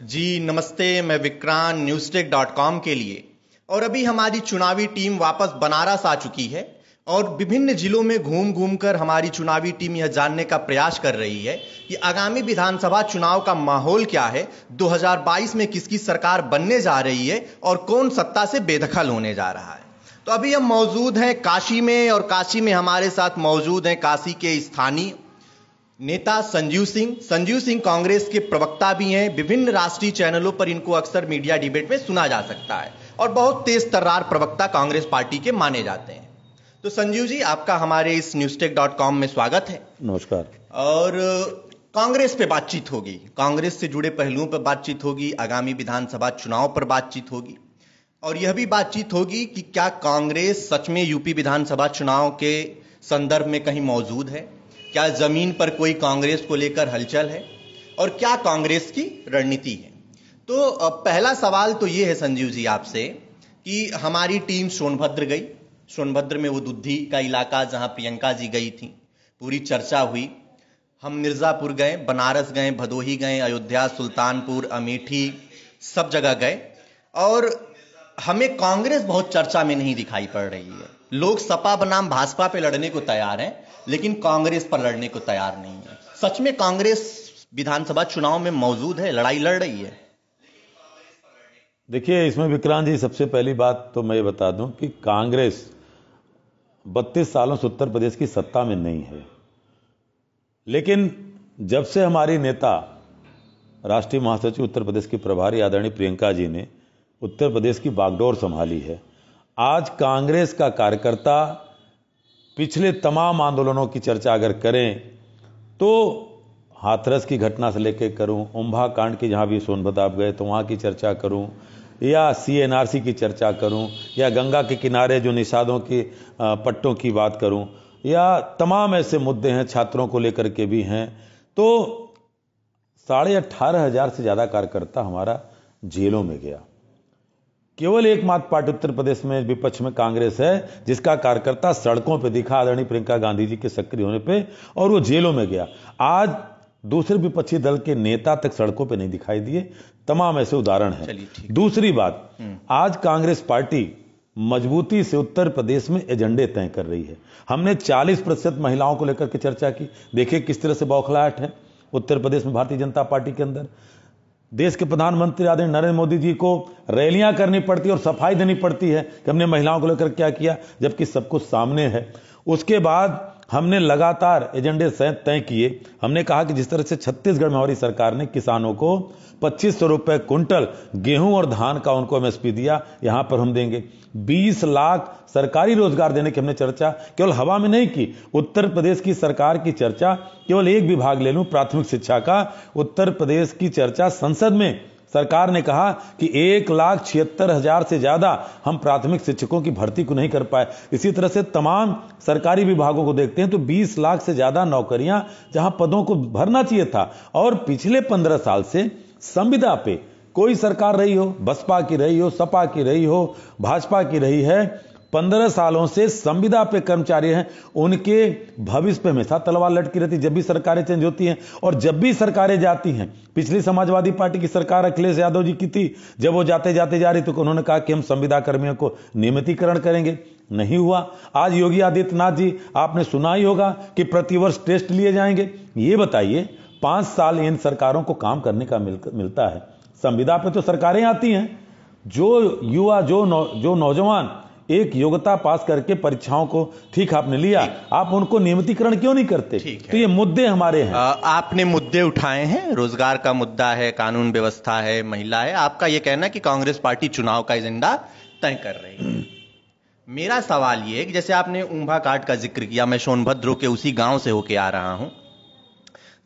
जी नमस्ते, मैं विक्रांत newstek.com के लिए। और अभी हमारी चुनावी टीम वापस बनारस आ चुकी है और विभिन्न जिलों में घूम घूम कर हमारी चुनावी टीम यह जानने का प्रयास कर रही है कि आगामी विधानसभा चुनाव का माहौल क्या है, 2022 में किसकी सरकार बनने जा रही है और कौन सत्ता से बेदखल होने जा रहा है। तो अभी हम मौजूद हैं काशी में और काशी में हमारे साथ मौजूद हैं काशी के स्थानीय नेता संजीव सिंह। संजीव सिंह कांग्रेस के प्रवक्ता भी हैं, विभिन्न राष्ट्रीय चैनलों पर इनको अक्सर मीडिया डिबेट में सुना जा सकता है और बहुत तेज तर्रार प्रवक्ता कांग्रेस पार्टी के माने जाते हैं। तो संजीव जी, आपका हमारे इस newstek.com में स्वागत है। नमस्कार। और कांग्रेस पे बातचीत होगी, कांग्रेस से जुड़े पहलुओं पर बातचीत होगी, आगामी विधानसभा चुनाव पर बातचीत होगी और यह भी बातचीत होगी कि क्या कांग्रेस सच में यूपी विधानसभा चुनाव के संदर्भ में कहीं मौजूद है, क्या जमीन पर कोई कांग्रेस को लेकर हलचल है और क्या कांग्रेस की रणनीति है। तो पहला सवाल तो ये है संजीव जी आपसे कि हमारी टीम सोनभद्र गई, सोनभद्र में वो दुद्धी का इलाका जहां प्रियंका जी गई थी, पूरी चर्चा हुई। हम मिर्जापुर गए, बनारस गए, भदोही गए, अयोध्या, सुल्तानपुर, अमेठी, सब जगह गए और हमें कांग्रेस बहुत चर्चा में नहीं दिखाई पड़ रही है। लोग सपा बनाम भाजपा पे लड़ने को तैयार हैं लेकिन कांग्रेस पर लड़ने को तैयार नहीं है। सच में कांग्रेस विधानसभा चुनाव में मौजूद है, लड़ाई लड़ रही है? देखिए, इसमें विक्रांत जी, सबसे पहली बात तो मैं ये बता दूं कि कांग्रेस 32 सालों से उत्तर प्रदेश की सत्ता में नहीं है, लेकिन जब से हमारी नेता राष्ट्रीय महासचिव उत्तर प्रदेश की प्रभारी आदरणीय प्रियंका जी ने उत्तर प्रदेश की बागडोर संभाली है, आज कांग्रेस का कार्यकर्ता पिछले तमाम आंदोलनों की चर्चा अगर करें तो हाथरस की घटना से लेकर करूं, उम्भा कांड की जहां भी सोनभद्र आप गए तो वहां की चर्चा करूं, या CNRC की चर्चा करूं, या गंगा के किनारे जो निषादों की पट्टों की बात करूं, या तमाम ऐसे मुद्दे हैं, छात्रों को लेकर के भी हैं, तो 18,500 से ज्यादा कार्यकर्ता हमारा जेलों में गया। केवल एकमात्र पार्टी उत्तर प्रदेश में विपक्ष में कांग्रेस है जिसका कार्यकर्ता सड़कों पे दिखा आदरणीय प्रियंका गांधी जी के सक्रिय होने पे और वो जेलों में गया। आज दूसरे विपक्षी दल के नेता तक सड़कों पे नहीं दिखाई दिए। तमाम ऐसे उदाहरण हैं। दूसरी बात, आज कांग्रेस पार्टी मजबूती से उत्तर प्रदेश में एजेंडे तय कर रही है। हमने 40% महिलाओं को लेकर के चर्चा की। देखिए किस तरह से बौखलाहट है उत्तर प्रदेश में भारतीय जनता पार्टी के अंदर। देश के प्रधानमंत्री आदरणीय नरेंद्र मोदी जी को रैलियां करनी पड़ती है और सफाई देनी पड़ती है कि हमने महिलाओं को लेकर क्या किया, जबकि सब कुछ सामने है। उसके बाद हमने लगातार एजेंडे तय किए। हमने कहा कि जिस तरह से छत्तीसगढ़ में हमारी सरकार ने किसानों को 2500 रुपए क्विंटल गेहूं और धान का उनको MSP दिया, यहां पर हम देंगे। 20 लाख सरकारी रोजगार देने की हमने चर्चा केवल हवा में नहीं की। उत्तर प्रदेश की सरकार की चर्चा, केवल एक विभाग ले लूं, प्राथमिक शिक्षा का, उत्तर प्रदेश की चर्चा संसद में सरकार ने कहा कि 1,76,000 से ज्यादा हम प्राथमिक शिक्षकों की भर्ती को नहीं कर पाए। इसी तरह से तमाम सरकारी विभागों को देखते हैं तो 20 लाख से ज्यादा नौकरियां जहां पदों को भरना चाहिए था। और पिछले 15 साल से संविदा पे कोई सरकार रही हो, बसपा की रही हो, सपा की रही हो, भाजपा की रही है, 15 सालों से संविदा पे कर्मचारी हैं, उनके भविष्य पे हमेशा तलवार लटकी रहती जब भी सरकारें चेंज होती हैं और जब भी सरकारें जाती हैं। पिछली समाजवादी पार्टी की सरकार अखिलेश यादव जी की थी, जब वो जाते जाते जा रही तो उन्होंने कहा कि हम संविदा कर्मियों को नियमितीकरण करेंगे, नहीं हुआ। आज योगी आदित्यनाथ जी, आपने सुना ही होगा कि प्रतिवर्ष टेस्ट लिए जाएंगे। ये बताइए 5 साल इन सरकारों को काम करने का मिलता है, संविदा पे तो सरकारें आती हैं। जो युवा, जो नौजवान एक योग्यता पास करके परीक्षाओं को ठीक आपने लिया, आप उनको नियमितीकरण क्यों नहीं करते? तो ये मुद्दे हमारे हैं। आपने मुद्दे उठाए हैं, रोजगार का मुद्दा है, कानून व्यवस्था है, महिला है। आपका यह कहना है कि कांग्रेस पार्टी चुनाव का एजेंडा तय कर रही है। मेरा सवाल यह है कि जैसे आपने उम्भा कांड का जिक्र किया, मैं सोनभद्र के उसी गांव से होके आ रहा हूं।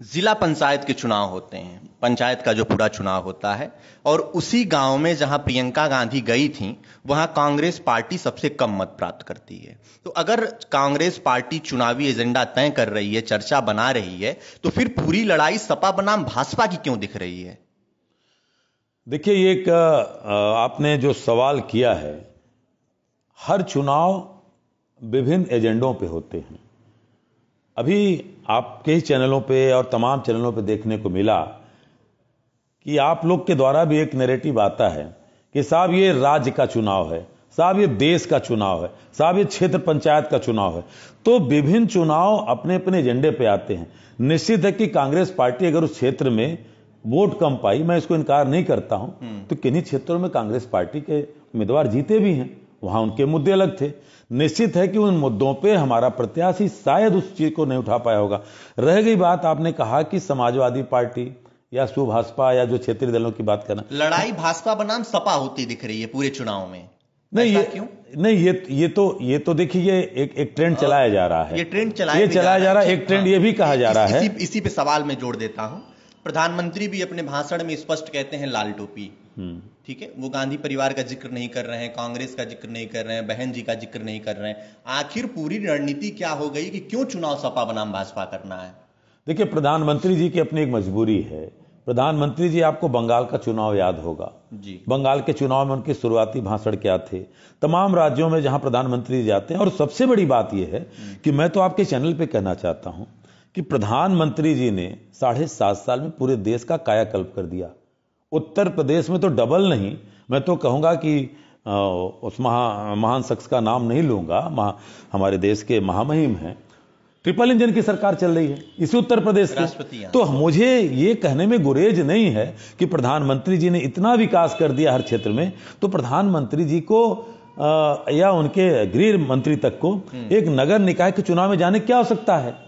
जिला पंचायत के चुनाव होते हैं, पंचायत का जो पूरा चुनाव होता है, और उसी गांव में जहां प्रियंका गांधी गई थी वहां कांग्रेस पार्टी सबसे कम मत प्राप्त करती है। तो अगर कांग्रेस पार्टी चुनावी एजेंडा तय कर रही है, चर्चा बना रही है, तो फिर पूरी लड़ाई सपा बनाम भाजपा की क्यों दिख रही है? देखिए, ये एक आपने जो सवाल किया है, हर चुनाव विभिन्न एजेंडों पे होते हैं। अभी आपके ही चैनलों पे और तमाम चैनलों पे देखने को मिला कि आप लोग के द्वारा भी एक नैरेटिव आता है कि साहब ये राज्य का चुनाव है, साहब ये देश का चुनाव है, साहब ये क्षेत्र पंचायत का चुनाव है। तो विभिन्न चुनाव अपने अपने एजेंडे पे आते हैं। निश्चित है कि कांग्रेस पार्टी अगर उस क्षेत्र में वोट कम पाई, मैं इसको इनकार नहीं करता हूं, तो किन्हीं क्षेत्रों में कांग्रेस पार्टी के उम्मीदवार जीते भी हैं, वहां उनके मुद्दे अलग थे। निश्चित है कि उन मुद्दों पे हमारा प्रत्याशी शायद उस चीज को नहीं उठा पाया होगा। रह गई बात, आपने कहा कि समाजवादी पार्टी या सुभाषपा या जो क्षेत्रीय दलों की बात करना, लड़ाई भाजपा बनाम सपा होती दिख रही है पूरे चुनाव में। नहीं, ये क्यों नहीं, ये तो देखिए एक ट्रेंड चलाया जा रहा है, ये ट्रेंड चलाया जा रहा है। एक ट्रेंड ये भी कहा जा रहा है, इसी पे सवाल में जोड़ देता हूं। प्रधानमंत्री भी अपने भाषण में स्पष्ट कहते हैं लाल टोपी, ठीक है, वो गांधी परिवार का जिक्र नहीं कर रहे हैं, कांग्रेस का जिक्र नहीं कर रहे हैं, बहन जी का जिक्र नहीं कर रहे हैं। आखिर पूरी रणनीति क्या हो गई कि क्यों चुनाव सपा बनाम भाजपा करना है? देखिए, प्रधानमंत्री जी की अपनी एक मजबूरी है। प्रधानमंत्री जी, आपको बंगाल का चुनाव याद होगा जी। बंगाल के चुनाव में उनके शुरुआती भाषण क्या थे, तमाम राज्यों में जहां प्रधानमंत्री जी जाते हैं। और सबसे बड़ी बात यह है कि मैं तो आपके चैनल पे कहना चाहता हूं कि प्रधानमंत्री जी ने 7.5 साल में पूरे देश का कायाकल्प कर दिया। उत्तर प्रदेश में तो डबल नहीं, मैं तो कहूंगा कि उस महान शख्स का नाम नहीं लूंगा, हमारे देश के महामहिम हैं, ट्रिपल इंजन की सरकार चल रही है इसी उत्तर प्रदेश की। तो मुझे ये कहने में गुरेज नहीं है कि प्रधानमंत्री जी ने इतना विकास कर दिया हर क्षेत्र में, तो प्रधानमंत्री जी को या उनके गृह मंत्री तक को एक नगर निकाय के चुनाव में जाने की आवश्यकता है।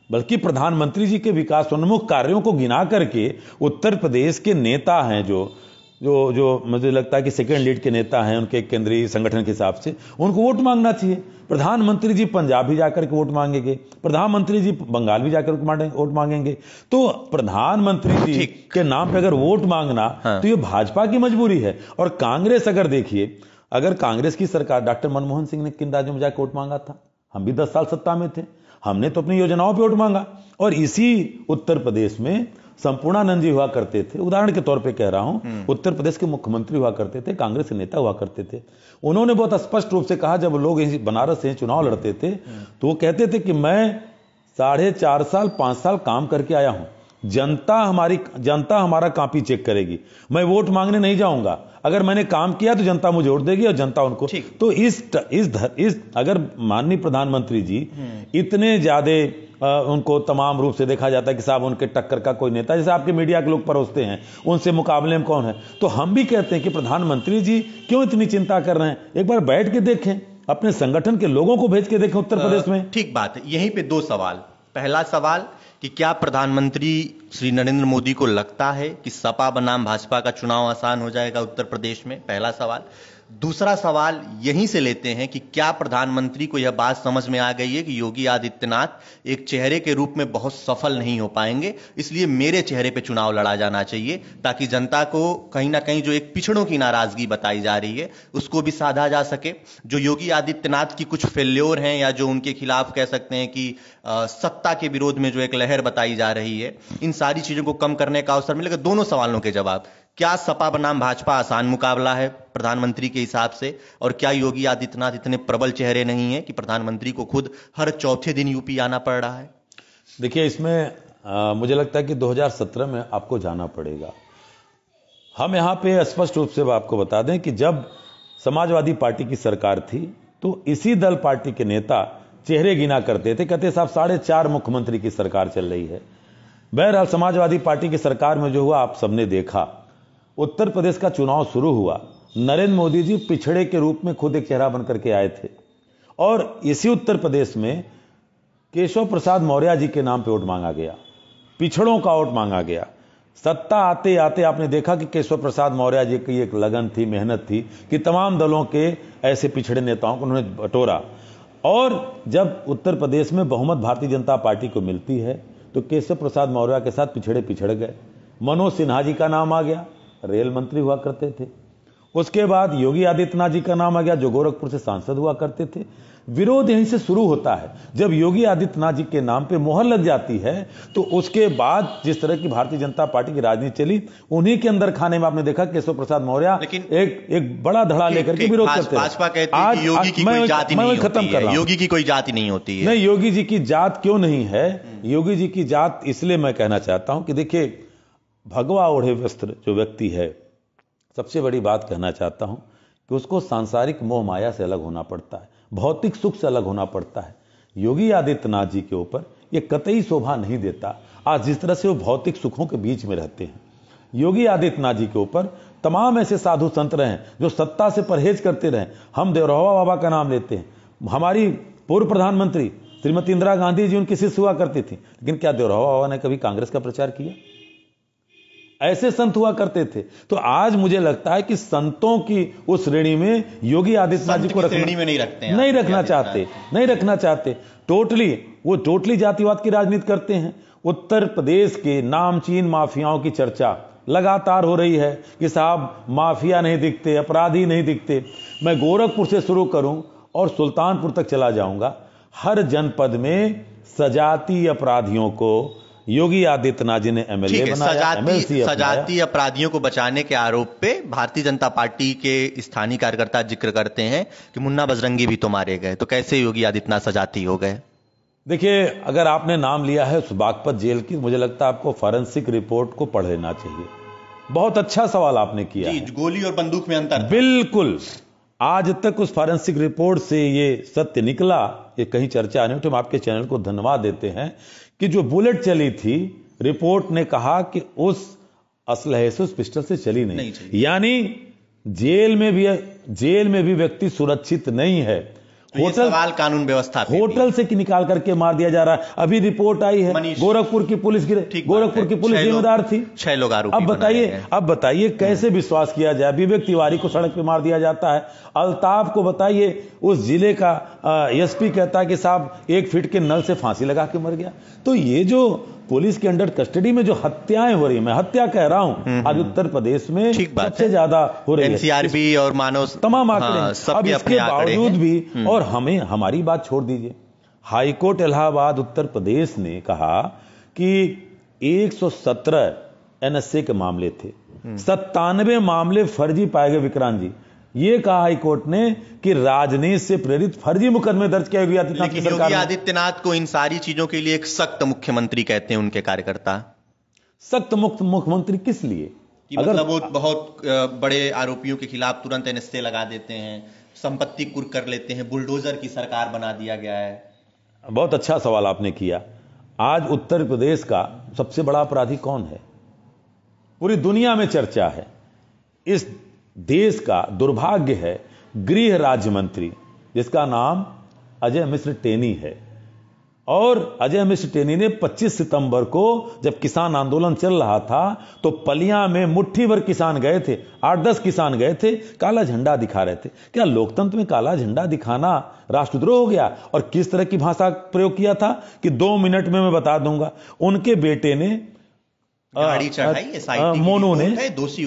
बल्कि प्रधानमंत्री जी के विकासोन्मुख कार्यों को गिना करके उत्तर प्रदेश के नेता हैं, जो मुझे लगता है कि सेकेंड लीड के नेता हैं उनके केंद्रीय संगठन के हिसाब से, उनको वोट मांगना चाहिए। प्रधानमंत्री जी पंजाब भी जाकर के वोट मांगेंगे, प्रधानमंत्री जी बंगाल भी जाकर वोट मांगेंगे। तो प्रधानमंत्री जी के नाम पे अगर वोट मांगना तो ये भाजपा की मजबूरी है। और कांग्रेस, अगर देखिए, अगर कांग्रेस की सरकार, डॉक्टर मनमोहन सिंह ने किन राज्यों में जाकर वोट मांगा था? हम भी 10 साल सत्ता में थे, हमने तो अपनी योजनाओं पे वोट मांगा। और इसी उत्तर प्रदेश में संपूर्णानंद जी हुआ करते थे, उदाहरण के तौर पे कह रहा हूं, उत्तर प्रदेश के मुख्यमंत्री हुआ करते थे, कांग्रेस के नेता हुआ करते थे। उन्होंने बहुत स्पष्ट रूप से कहा, जब लोग बनारस से चुनाव लड़ते थे तो वो कहते थे कि मैं 4.5 साल 5 साल काम करके आया हूं, जनता हमारा कॉपी चेक करेगी, मैं वोट मांगने नहीं जाऊंगा, अगर मैंने काम किया तो जनता मुझे वोट देगी और जनता उनको। तो इस अगर माननीय प्रधानमंत्री जी इतने ज्यादा उनको तमाम रूप से देखा जाता है कि साहब उनके टक्कर का कोई नेता, जैसे आपके मीडिया के लोग परोसते हैं, उनसे मुकाबले में कौन है, तो हम भी कहते हैं कि प्रधानमंत्री जी क्यों इतनी चिंता कर रहे हैं, एक बार बैठ के देखें, अपने संगठन के लोगों को भेज के देखें उत्तर प्रदेश में। ठीक बात है। यहीं पे 2 सवाल। पहला सवाल कि क्या प्रधानमंत्री श्री नरेंद्र मोदी को लगता है कि सपा बनाम भाजपा का चुनाव आसान हो जाएगा उत्तर प्रदेश में? पहला सवाल। दूसरा सवाल यहीं से लेते हैं कि क्या प्रधानमंत्री को यह बात समझ में आ गई है कि योगी आदित्यनाथ एक चेहरे के रूप में बहुत सफल नहीं हो पाएंगे, इसलिए मेरे चेहरे पे चुनाव लड़ा जाना चाहिए, ताकि जनता को कहीं ना कहीं जो एक पिछड़ों की नाराजगी बताई जा रही है उसको भी साधा जा सके। जो योगी आदित्यनाथ की कुछ फेल्योर हैं या जो उनके खिलाफ कह सकते हैं कि सत्ता के विरोध में जो एक लहर बताई जा रही है, इन सारी चीजों को कम करने का अवसर मिलेगा। दोनों सवालों के जवाब। क्या सपा बनाम भाजपा आसान मुकाबला है प्रधानमंत्री के हिसाब से? और क्या योगी आदित्यनाथ इतने प्रबल चेहरे नहीं है कि प्रधानमंत्री को खुद हर चौथे दिन यूपी आना पड़ रहा है? देखिए, इसमें मुझे लगता है कि 2017 में आपको जाना पड़ेगा। हम यहां पे स्पष्ट रूप से आपको बता दें कि जब समाजवादी पार्टी की सरकार थी तो इसी दल पार्टी के नेता चेहरे गिना करते थे, कहते साहब 4.5 मुख्यमंत्री की सरकार चल रही है। बहरहाल समाजवादी पार्टी की सरकार में जो हुआ आप सबने देखा। उत्तर प्रदेश का चुनाव शुरू हुआ, नरेंद्र मोदी जी पिछड़े के रूप में खुद एक चेहरा बनकर के आए थे और इसी उत्तर प्रदेश में केशव प्रसाद मौर्य जी के नाम पे वोट मांगा गया, पिछड़ों का वोट मांगा गया। सत्ता आते आते आपने देखा कि केशव प्रसाद मौर्य जी की एक लगन थी, मेहनत थी कि तमाम दलों के ऐसे पिछड़े नेताओं को उन्होंने बटोरा। और जब उत्तर प्रदेश में बहुमत भारतीय जनता पार्टी को मिलती है तो केशव प्रसाद मौर्य के साथ पिछड़े पिछड़ गए। मनोज सिन्हा जी का नाम आ गया, रेल मंत्री हुआ करते थे। उसके बाद योगी आदित्यनाथ जी का नाम आ गया, जो गोरखपुर से सांसद हुआ करते थे। विरोध यहीं से शुरू होता है। जब योगी आदित्यनाथ जी के नाम पे मोहर लग जाती है तो उसके बाद जिस तरह की भारतीय जनता पार्टी की राजनीति चली, उन्हीं के अंदर खाने में आपने देखा केशव प्रसाद मौर्य एक बड़ा धड़ा लेकर के विरोध करते हैं। भाजपा कहती है कि योगी की कोई जाति नहीं होती है, योगी की कोई जाति नहीं होती है। नहीं, योगी जी की जात क्यों नहीं है? योगी जी की जात इसलिए मैं कहना चाहता हूं कि देखिए, भगवा ओढ़े वस्त्र जो व्यक्ति है, सबसे बड़ी बात कहना चाहता हूं कि उसको सांसारिक मोह माया से अलग होना पड़ता है, भौतिक सुख से अलग होना पड़ता है। योगी आदित्यनाथ जी के ऊपर ये कतई शोभा नहीं देता। आज जिस तरह से वो भौतिक सुखों के बीच में रहते हैं, योगी आदित्यनाथ जी के ऊपर तमाम ऐसे साधु संत रहे जो सत्ता से परहेज करते रहे। हम देवरहवा बाबा का नाम लेते हैं, हमारी पूर्व प्रधानमंत्री श्रीमती इंदिरा गांधी जी उनकी शिष्य हुआ करती थी, लेकिन क्या देवरहवा बाबा ने कभी कांग्रेस का प्रचार किया? ऐसे संत हुआ करते थे। तो आज मुझे लगता है कि संतों की उस श्रेणी में योगी आदित्यनाथ जी को श्रेणी में नहीं रखते हैं, नहीं रखना चाहते। वो टोटली जातिवाद की राजनीति करते हैं। उत्तर प्रदेश के नामचीन माफियाओं की चर्चा लगातार हो रही है कि साहब माफिया नहीं दिखते, अपराधी नहीं दिखते। मैं गोरखपुर से शुरू करूं और सुल्तानपुर तक चला जाऊंगा। हर जनपद में सजातीय अपराधियों को योगी आदित्यनाथ जी ने एमएलए बनाया, सजातीय अपराधियों को बचाने के आरोप पे भारतीय जनता पार्टी के स्थानीय कार्यकर्ता जिक्र करते हैं कि मुन्ना बजरंगी भी तो मारे गए, तो कैसे योगी आदित्यनाथ सजाती हो गए? देखिए, अगर आपने नाम लिया है बागपत जेल की, मुझे लगता है आपको फॉरेंसिक रिपोर्ट को पढ़ लेना चाहिए। बहुत अच्छा सवाल आपने किया जी, गोली और बंदूक में अंतर। बिल्कुल, आज तक उस फॉरेंसिक रिपोर्ट से ये सत्य निकला, ये कहीं चर्चा नहीं। तो हम आपके चैनल को धन्यवाद देते हैं कि जो बुलेट चली थी, रिपोर्ट ने कहा कि उस असलहे से, उस पिस्टल से चली नहीं। यानी जेल में भी व्यक्ति सुरक्षित नहीं है। होटल सवाल कानून व्यवस्था, होटल से निकाल करके मार दिया जा रहा है। अभी रिपोर्ट आई है गोरखपुर की पुलिस जिम्मेदार थी, 6 लोग आरोपी। अब बताइए कैसे विश्वास किया जाए? विवेक तिवारी को सड़क पे मार दिया जाता है। अल्ताफ को बताइए, उस जिले का एसपी कहता है कि साहब 1 फीट के नल से फांसी लगा के मर गया। तो ये जो पुलिस के अंडर कस्टडी में जो हत्याएं हो रही है, मैं हत्या कह रहा हूं, आज उत्तर प्रदेश में सबसे ज्यादा हो रही है। एनसीआरबी और मानव तमाम आंकड़े। अब इसके बावजूद भी, और हमारी बात छोड़ दीजिए, हाईकोर्ट इलाहाबाद उत्तर प्रदेश ने कहा कि 117 एनएसए के मामले थे, 97 मामले फर्जी पाए गए। विक्रांत जी, ये कहा हाईकोर्ट ने कि राजनीति से प्रेरित फर्जी मुकदमे दर्ज किए योगी आदित्यनाथ की सरकार। योगी आदित्यनाथ को इन सारी चीजों के लिए एक सख्त मुख्यमंत्री कहते हैं उनके कार्यकर्ता। सख्त मुख्यमंत्री किस लिए? मतलब वो बहुत बड़े आरोपियों के खिलाफ तुरंत एनएसए लगा देते हैं, संपत्ति कुर्क कर लेते हैं, बुलडोजर की सरकार बना दिया गया है। बहुत अच्छा सवाल आपने किया। आज उत्तर प्रदेश का सबसे बड़ा अपराधी कौन है? पूरी दुनिया में चर्चा है। इस देश का दुर्भाग्य है गृह राज्य मंत्री, जिसका नाम अजय मिश्र टेनी है। और अजय मिश्र टेनी ने 25 सितंबर को जब किसान आंदोलन चल रहा था, तो पलिया में मुट्ठी भर किसान गए थे, 8-10 किसान गए थे, काला झंडा दिखा रहे थे। क्या लोकतंत्र में काला झंडा दिखाना राष्ट्रद्रोह हो गया? और किस तरह की भाषा प्रयोग किया था कि 2 मिनट में मैं बता दूंगा। उनके बेटे ने गाड़ी चढ़ाई, मोनू ने,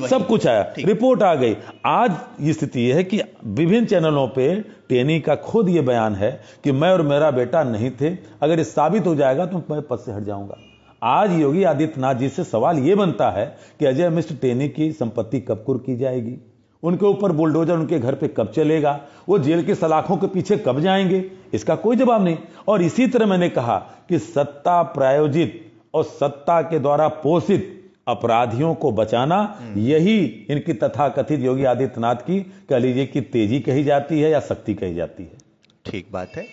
सब कुछ आया, रिपोर्ट आ गई। आज ये स्थिति है कि विभिन्न चैनलों पे टेनी का खुद ये बयान है कि मैं और मेरा बेटा नहीं थे, अगर ये साबित हो जाएगा तो मैं पद से हट जाऊंगा। आज योगी आदित्यनाथ जी से सवाल ये बनता है कि अजय मिश्र टेनी की संपत्ति कब कुर्क की जाएगी, उनके ऊपर बुलडोजर उनके घर पे कब चलेगा, वो जेल के सलाखों के पीछे कब जाएंगे, इसका कोई जवाब नहीं। और इसी तरह मैंने कहा कि सत्ता प्रायोजित और सत्ता के द्वारा पोषित अपराधियों को बचाना, यही इनकी तथाकथित योगी आदित्यनाथ की, कह लीजिए कि तेजी कही जाती है या शक्ति कही जाती है। ठीक बात है।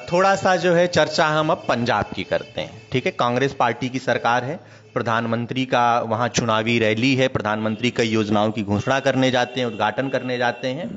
थोड़ा सा जो है चर्चा हम अब पंजाब की करते हैं। ठीक है, कांग्रेस पार्टी की सरकार है, प्रधानमंत्री का वहां चुनावी रैली है, प्रधानमंत्री कई योजनाओं की घोषणा करने जाते हैं, उद्घाटन करने जाते हैं,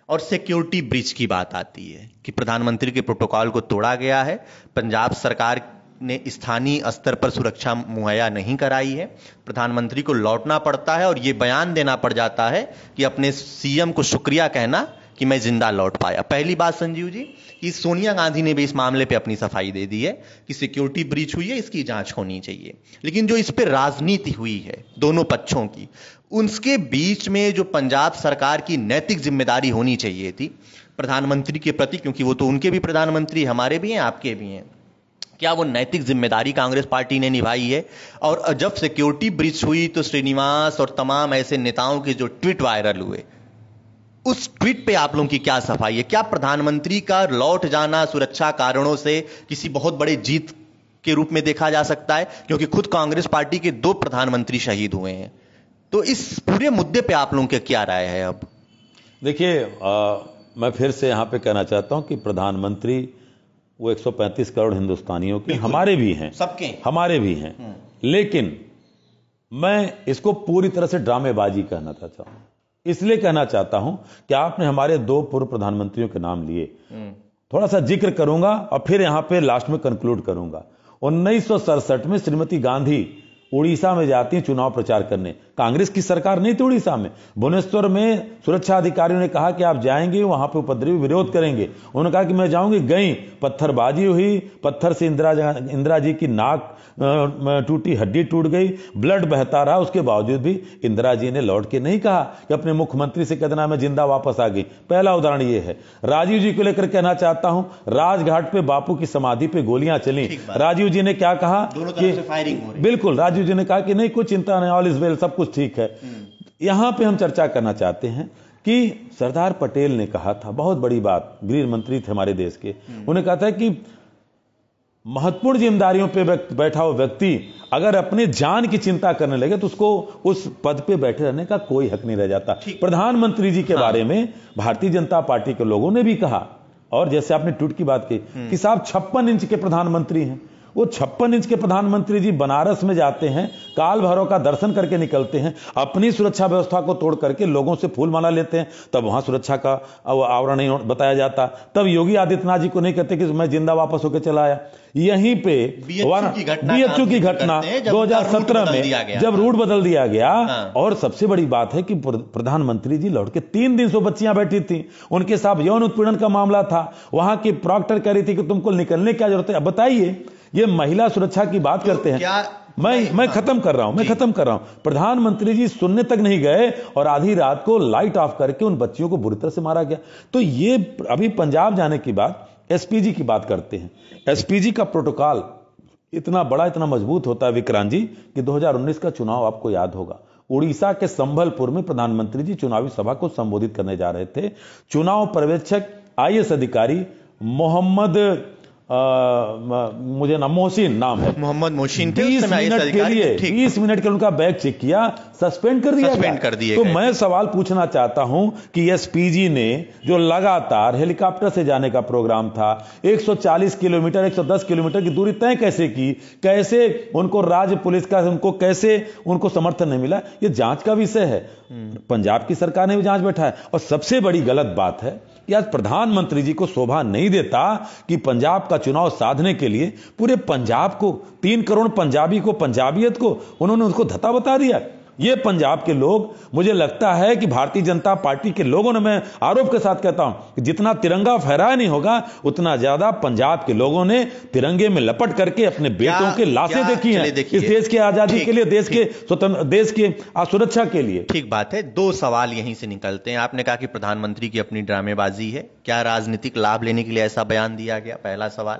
और सिक्योरिटी ब्रीच की बात आती है कि प्रधानमंत्री के प्रोटोकॉल को तोड़ा गया है, पंजाब सरकार ने स्थानीय स्तर पर सुरक्षा मुहैया नहीं कराई है, प्रधानमंत्री को लौटना पड़ता है और यह बयान देना पड़ जाता है कि अपने सीएम को शुक्रिया कहना कि मैं जिंदा लौट पाया। पहली बात संजीव जी, कि सोनिया गांधी ने भी इस मामले पे अपनी सफाई दे दी है कि सिक्योरिटी ब्रीच हुई है, इसकी जांच होनी चाहिए। लेकिन जो इस पे राजनीति हुई है दोनों पक्षों की, उसके बीच में जो पंजाब सरकार की नैतिक जिम्मेदारी होनी चाहिए थी प्रधानमंत्री के प्रति, क्योंकि वो तो उनके भी प्रधानमंत्री, हमारे भी हैं, आपके भी हैं, क्या वो नैतिक जिम्मेदारी कांग्रेस पार्टी ने निभाई है? और जब सिक्योरिटी ब्रीच हुई तो श्रीनिवास और तमाम ऐसे नेताओं के जो ट्वीट वायरल हुए, उस ट्वीट पे आप लोगों की क्या सफाई है? क्या प्रधानमंत्री का लौट जाना सुरक्षा कारणों से किसी बहुत बड़े जीत के रूप में देखा जा सकता है, क्योंकि खुद कांग्रेस पार्टी के 2 प्रधानमंत्री शहीद हुए हैं। तो इस पूरे मुद्दे पे आप लोगों की क्या राय है? अब देखिए, मैं फिर से यहां पे कहना चाहता हूं कि प्रधानमंत्री वो 135 करोड़ हिंदुस्तानियों के, हमारे भी हैं, सबके हमारे भी हैं, लेकिन मैं इसको पूरी तरह से ड्रामेबाजी कहना चाहता हूं। इसलिए कहना चाहता हूं कि आपने हमारे 2 पूर्व प्रधानमंत्रियों के नाम लिए, थोड़ा सा जिक्र करूंगा और फिर यहां पे लास्ट में कंक्लूड करूंगा। 1967 में श्रीमती गांधी उड़ीसा में जाती हैं चुनाव प्रचार करने। कांग्रेस की सरकार नहीं थी उड़ीसा में। भुवनेश्वर में सुरक्षा अधिकारियों ने कहा कि आप जाएंगे, वहां पे उपद्रवी विरोध करेंगे। उन्होंने कहा कि मैं जाऊंगी, गई, पत्थरबाजी हुई, पत्थर से इंदिरा जी की नाक टूटी, हड्डी टूट गई, ब्लड बहता रहा। उसके बावजूद भी इंदिरा जी ने लौट के नहीं कहा कि अपने मुख्यमंत्री से कह देना मैं जिंदा वापस आ गई। पहला उदाहरण यह है। राजीव जी को लेकर कहना चाहता हूं, राजघाट पे बापू की समाधि पे गोलियां चली, राजीव जी ने क्या कहा? दोनों तरफ से फायरिंग हो रही। बिल्कुल, राजीव जी ने कहा कि नहीं, कुछ चिंता नहीं, ऑल इज वेल, सब कुछ ठीक है। यहां पे हम चर्चा करना चाहते हैं कि सरदार पटेल ने कहा था, बहुत बड़ी बात, गृह मंत्री थे हमारे देश के, उन्हें कहा था कि महत्वपूर्ण जिम्मेदारियों पे बैठा हुआ व्यक्ति अगर अपने जान की चिंता करने लगे तो उसको उस पद पे बैठे रहने का कोई हक नहीं रह जाता। प्रधानमंत्री जी के बारे में भारतीय जनता पार्टी के लोगों ने भी कहा, और जैसे आपने ट्वीट की बात की कि साहब 56 इंच के प्रधानमंत्री हैं। वो 56 इंच के प्रधानमंत्री जी बनारस में जाते हैं, काल भैरव का दर्शन करके निकलते हैं, अपनी सुरक्षा व्यवस्था को तोड़ करके लोगों से फूल माला लेते हैं, तब वहां सुरक्षा का आवरण नहीं बताया जाता। तब योगी आदित्यनाथ जी को नहीं कहते कि मैं जिंदा वापस होकर चला आया। यहीं पे बीएचयू की घटना 2017 में जब रूट बदल दिया गया। और सबसे बड़ी बात है कि प्रधानमंत्री जी लौट के 3 दिन से बच्चियां बैठी थी, उनके साथ यौन उत्पीड़न का मामला था। वहां की प्रॉक्टर कह रही थी कि तुमको निकलने क्या जरूरत है। अब बताइए, ये महिला सुरक्षा की बात करते हैं। मैं खत्म कर रहा हूं। प्रधानमंत्री जी सुनने तक नहीं गए और आधी रात को लाइट ऑफ करके उन बच्चियों को बुरी तरह से मारा गया। तो ये अभी पंजाब जाने की बात, एसपीजी की बात करते हैं। एसपीजी का प्रोटोकॉल इतना बड़ा, इतना मजबूत होता है विक्रांत जी कि 2019 का चुनाव आपको याद होगा, उड़ीसा के संबलपुर में प्रधानमंत्री जी चुनावी सभा को संबोधित करने जा रहे थे। चुनाव पर्यवेक्षक आईएएस अधिकारी मोहम्मद मुझे ना मोहसिन नाम है, मोहम्मद मोहसिन, 20 मिनट के लिए 20 मिनट के उनका बैग चेक किया, सस्पेंड कर दिया। तो मैं सवाल पूछना चाहता हूं कि एसपीजी ने जो लगातार हेलीकॉप्टर से जाने का प्रोग्राम था, 140 किलोमीटर 110 किलोमीटर की दूरी तय कैसे की, कैसे उनको राज्य पुलिस का कैसे उनको समर्थन नहीं मिला? ये जांच का विषय है। पंजाब की सरकार ने भी जांच बैठाया। और सबसे बड़ी गलत बात है कि आज प्रधानमंत्री जी को शोभा नहीं देता कि पंजाब का चुनाव साधने के लिए पूरे पंजाब को, 3 करोड़ पंजाबी को, पंजाबियत को उन्होंने उसको धता बता दिया। ये पंजाब के लोग, मुझे लगता है कि भारतीय जनता पार्टी के लोगों ने, मैं आरोप के साथ कहता हूं कि जितना तिरंगा फहराया नहीं होगा उतना ज्यादा पंजाब के लोगों ने तिरंगे में लपट करके अपने बेटों के लाशें देखी हैं इस देश की आजादी के लिए, देश के स्वतंत्र, देश के सुरक्षा के लिए। ठीक बात है। 2 सवाल यहीं से निकलते हैं। आपने कहा कि प्रधानमंत्री की अपनी ड्रामेबाजी है, क्या राजनीतिक लाभ लेने के लिए ऐसा बयान दिया गया? पहला सवाल।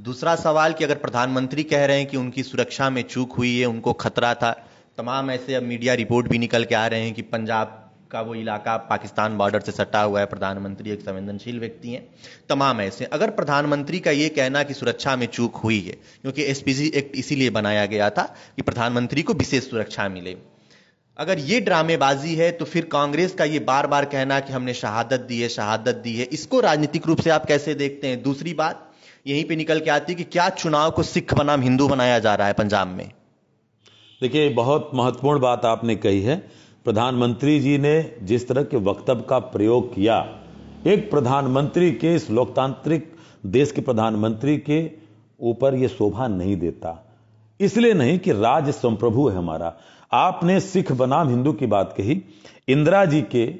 दूसरा सवाल कि अगर प्रधानमंत्री कह रहे हैं कि उनकी सुरक्षा में चूक हुई है, उनको खतरा था, तमाम ऐसे अब मीडिया रिपोर्ट भी निकल के आ रहे हैं कि पंजाब का वो इलाका पाकिस्तान बॉर्डर से सटा हुआ है, प्रधानमंत्री एक संवेदनशील व्यक्ति हैं, तमाम ऐसे। अगर प्रधानमंत्री का ये कहना कि सुरक्षा में चूक हुई है, क्योंकि एसपीजी एक्ट इसीलिए बनाया गया था कि प्रधानमंत्री को विशेष सुरक्षा मिले, अगर ये ड्रामेबाजी है तो फिर कांग्रेस का ये बार बार कहना कि हमने शहादत दी है, इसको राजनीतिक रूप से आप कैसे देखते हैं? दूसरी बात यहीं पे निकल के आती है कि क्या चुनाव को सिख बनाम हिंदू बनाया जा रहा है पंजाब में? देखिए, बहुत महत्वपूर्ण बात आपने कही है। प्रधानमंत्री जी ने जिस तरह के वक्तव्य का प्रयोग किया, एक प्रधानमंत्री के, इस लोकतांत्रिक देश के प्रधानमंत्री के ऊपर यह शोभा नहीं देता। इसलिए नहीं कि राज्य संप्रभु है हमारा। आपने सिख बनाम हिंदू की बात कही। इंदिरा जी के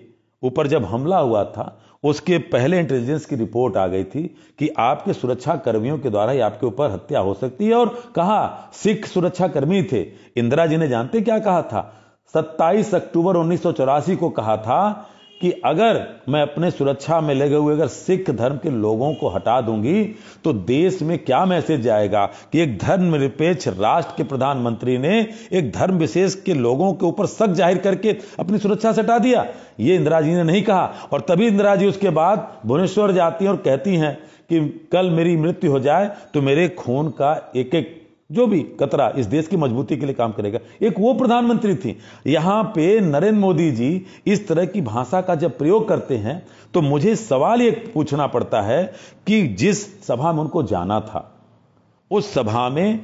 ऊपर जब हमला हुआ था, उसके पहले इंटेलिजेंस की रिपोर्ट आ गई थी कि आपके सुरक्षा कर्मियों के द्वारा ही आपके ऊपर हत्या हो सकती है, और कहा सिख सुरक्षा कर्मी थे। इंदिरा जी ने जानते क्या कहा था? 27 अक्टूबर 1984 को कहा था कि अगर मैं अपने सुरक्षा में लगे हुए अगर सिख धर्म के लोगों को हटा दूंगी तो देश में क्या मैसेज जाएगा कि एक धर्मनिरपेक्ष राष्ट्र के प्रधानमंत्री ने एक धर्म विशेष के लोगों के ऊपर शक जाहिर करके अपनी सुरक्षा से हटा दिया। ये इंदिरा जी ने नहीं कहा। और तभी इंदिरा जी उसके बाद भुवनेश्वर जाती हैं और कहती हैं कि कल मेरी मृत्यु हो जाए तो मेरे खून का एक एक जो भी कतरा इस देश की मजबूती के लिए काम करेगा, एक वो प्रधानमंत्री थी। यहां पे नरेंद्र मोदी जी इस तरह की भाषा का जब प्रयोग करते हैं तो मुझे सवाल ये पूछना पड़ता है कि जिस सभा में उनको जाना था, उस सभा में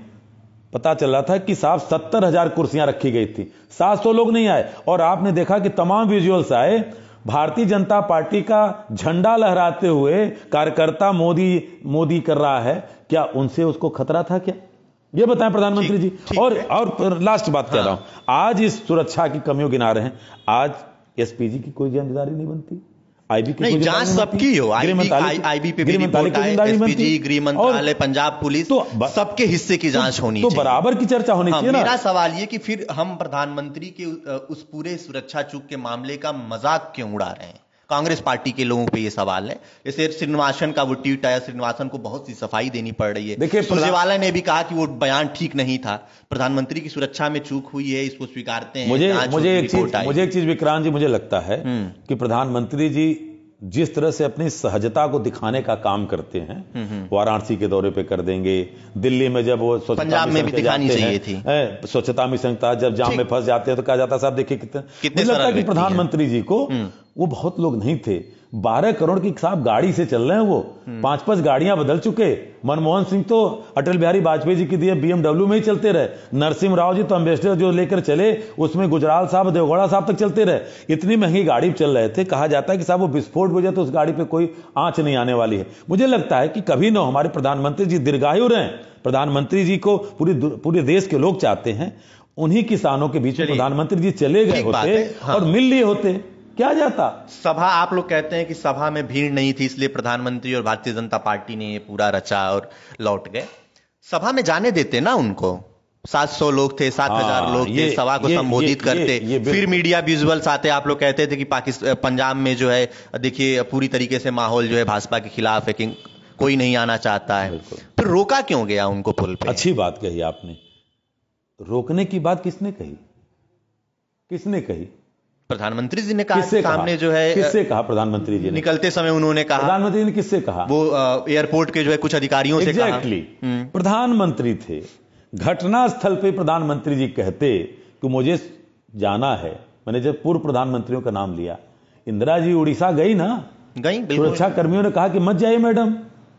पता चला था कि साहब 70,000 कुर्सियां रखी गई थी, 700 लोग नहीं आए। और आपने देखा कि तमाम विजुअल्स आए, भारतीय जनता पार्टी का झंडा लहराते हुए कार्यकर्ता मोदी मोदी कर रहा है। क्या उनसे उसको खतरा था क्या? ये बताएं प्रधानमंत्री जी। और लास्ट बात कह रहा हूं, आज इस सुरक्षा की कमियों गिना रहे हैं, आज एसपीजी की कोई जिम्मेदारी नहीं बनती, आईबी की नहीं, जांच सबकी हो, आईबी पे भी रिपोर्ट आए, एसपीजी, गृह मंत्रालय, पंजाब पुलिस, तो सबके हिस्से की जांच होनी चाहिए, तो बराबर की चर्चा होनी चाहिए ना। मेरा सवाल ये कि फिर हम प्रधानमंत्री के उस पूरे सुरक्षा चूक के मामले का मजाक क्यों उड़ा रहे हैं? कांग्रेस पार्टी के लोगों पे ये सवाल है। जैसे श्रीनिवासन का वो ट्वीट आया, श्रीनिवासन को बहुत सी सफाई देनी पड़ रही है। देखिए, सुरजेवाला ने भी कहा कि वो बयान ठीक नहीं था, प्रधानमंत्री की सुरक्षा में चूक हुई है, इसको स्वीकारते हैं। मुझे एक चीज विक्रांत जी, मुझे लगता है कि प्रधानमंत्री जी जिस तरह से अपनी सहजता को दिखाने का काम करते हैं, वाराणसी के दौरे पे कर देंगे, दिल्ली में जब वो पंजाब में भी दिखानी चाहिए थी, स्वच्छता मिशन था, जब जाम में फंस जाते हैं तो कहा जाता साहब देखिए कितने लगता है कि प्रधानमंत्री जी को वो बहुत लोग नहीं थे, 12 करोड़ की साहब गाड़ी से चल रहे हैं, वो 5-5 गाड़ियां बदल चुके। मनमोहन सिंह तो अटल बिहारी वाजपेयी जी की दिए BMW में ही चलते रहे, नरसिम्हा राव जी तो एम्बेसडर जो लेकर चले उसमें गुजराल साहब, देवगौड़ा साहब तक चलते रहे। इतनी महंगी गाड़ी चल रहे थे, कहा जाता है कि साहब वो विस्फोट हो जाए तो उस गाड़ी पे कोई आंच नहीं आने वाली है। मुझे लगता है कि कभी न हमारे प्रधानमंत्री जी दीर्घायु रहे। प्रधानमंत्री जी को पूरे देश के लोग चाहते हैं, उन्हीं किसानों के बीच में प्रधानमंत्री जी चले गए होते और मिल लिए होते, क्या जाता। सभा, आप लोग कहते हैं कि सभा में भीड़ नहीं थी इसलिए प्रधानमंत्री और भारतीय जनता पार्टी ने ये पूरा रचा और लौट गए। सभा में जाने देते ना उनको, 700 लोग थे, 7,000 लोग थे, सभा को संबोधित करते, फिर मीडिया विजुअल्स आते, आप लोग कहते थे कि पंजाब में जो है देखिए पूरी तरीके से माहौल जो है भाजपा के खिलाफ है कि कोई नहीं आना चाहता है, फिर रोका क्यों गया उनको पुल पे? अच्छी बात कही आपने, रोकने की बात किसने कही? किसने कही? प्रधानमंत्री जी ने कहा, सामने जो है किससे कहा? प्रधानमंत्री जी ने निकलते समय उन्होंने कहा। प्रधानमंत्री ने किससे कहा? वो एयरपोर्ट के जो है कुछ अधिकारियों से कहा। एग्जैक्टली, प्रधानमंत्री थे, घटना स्थल पे प्रधानमंत्री जी कहते कि मुझे जाना है। मैंने जब पूर्व प्रधानमंत्रियों का नाम लिया, इंदिरा जी उड़ीसा गई ना, गई, सुरक्षा कर्मियों ने कहा कि मत जाइए मैडम,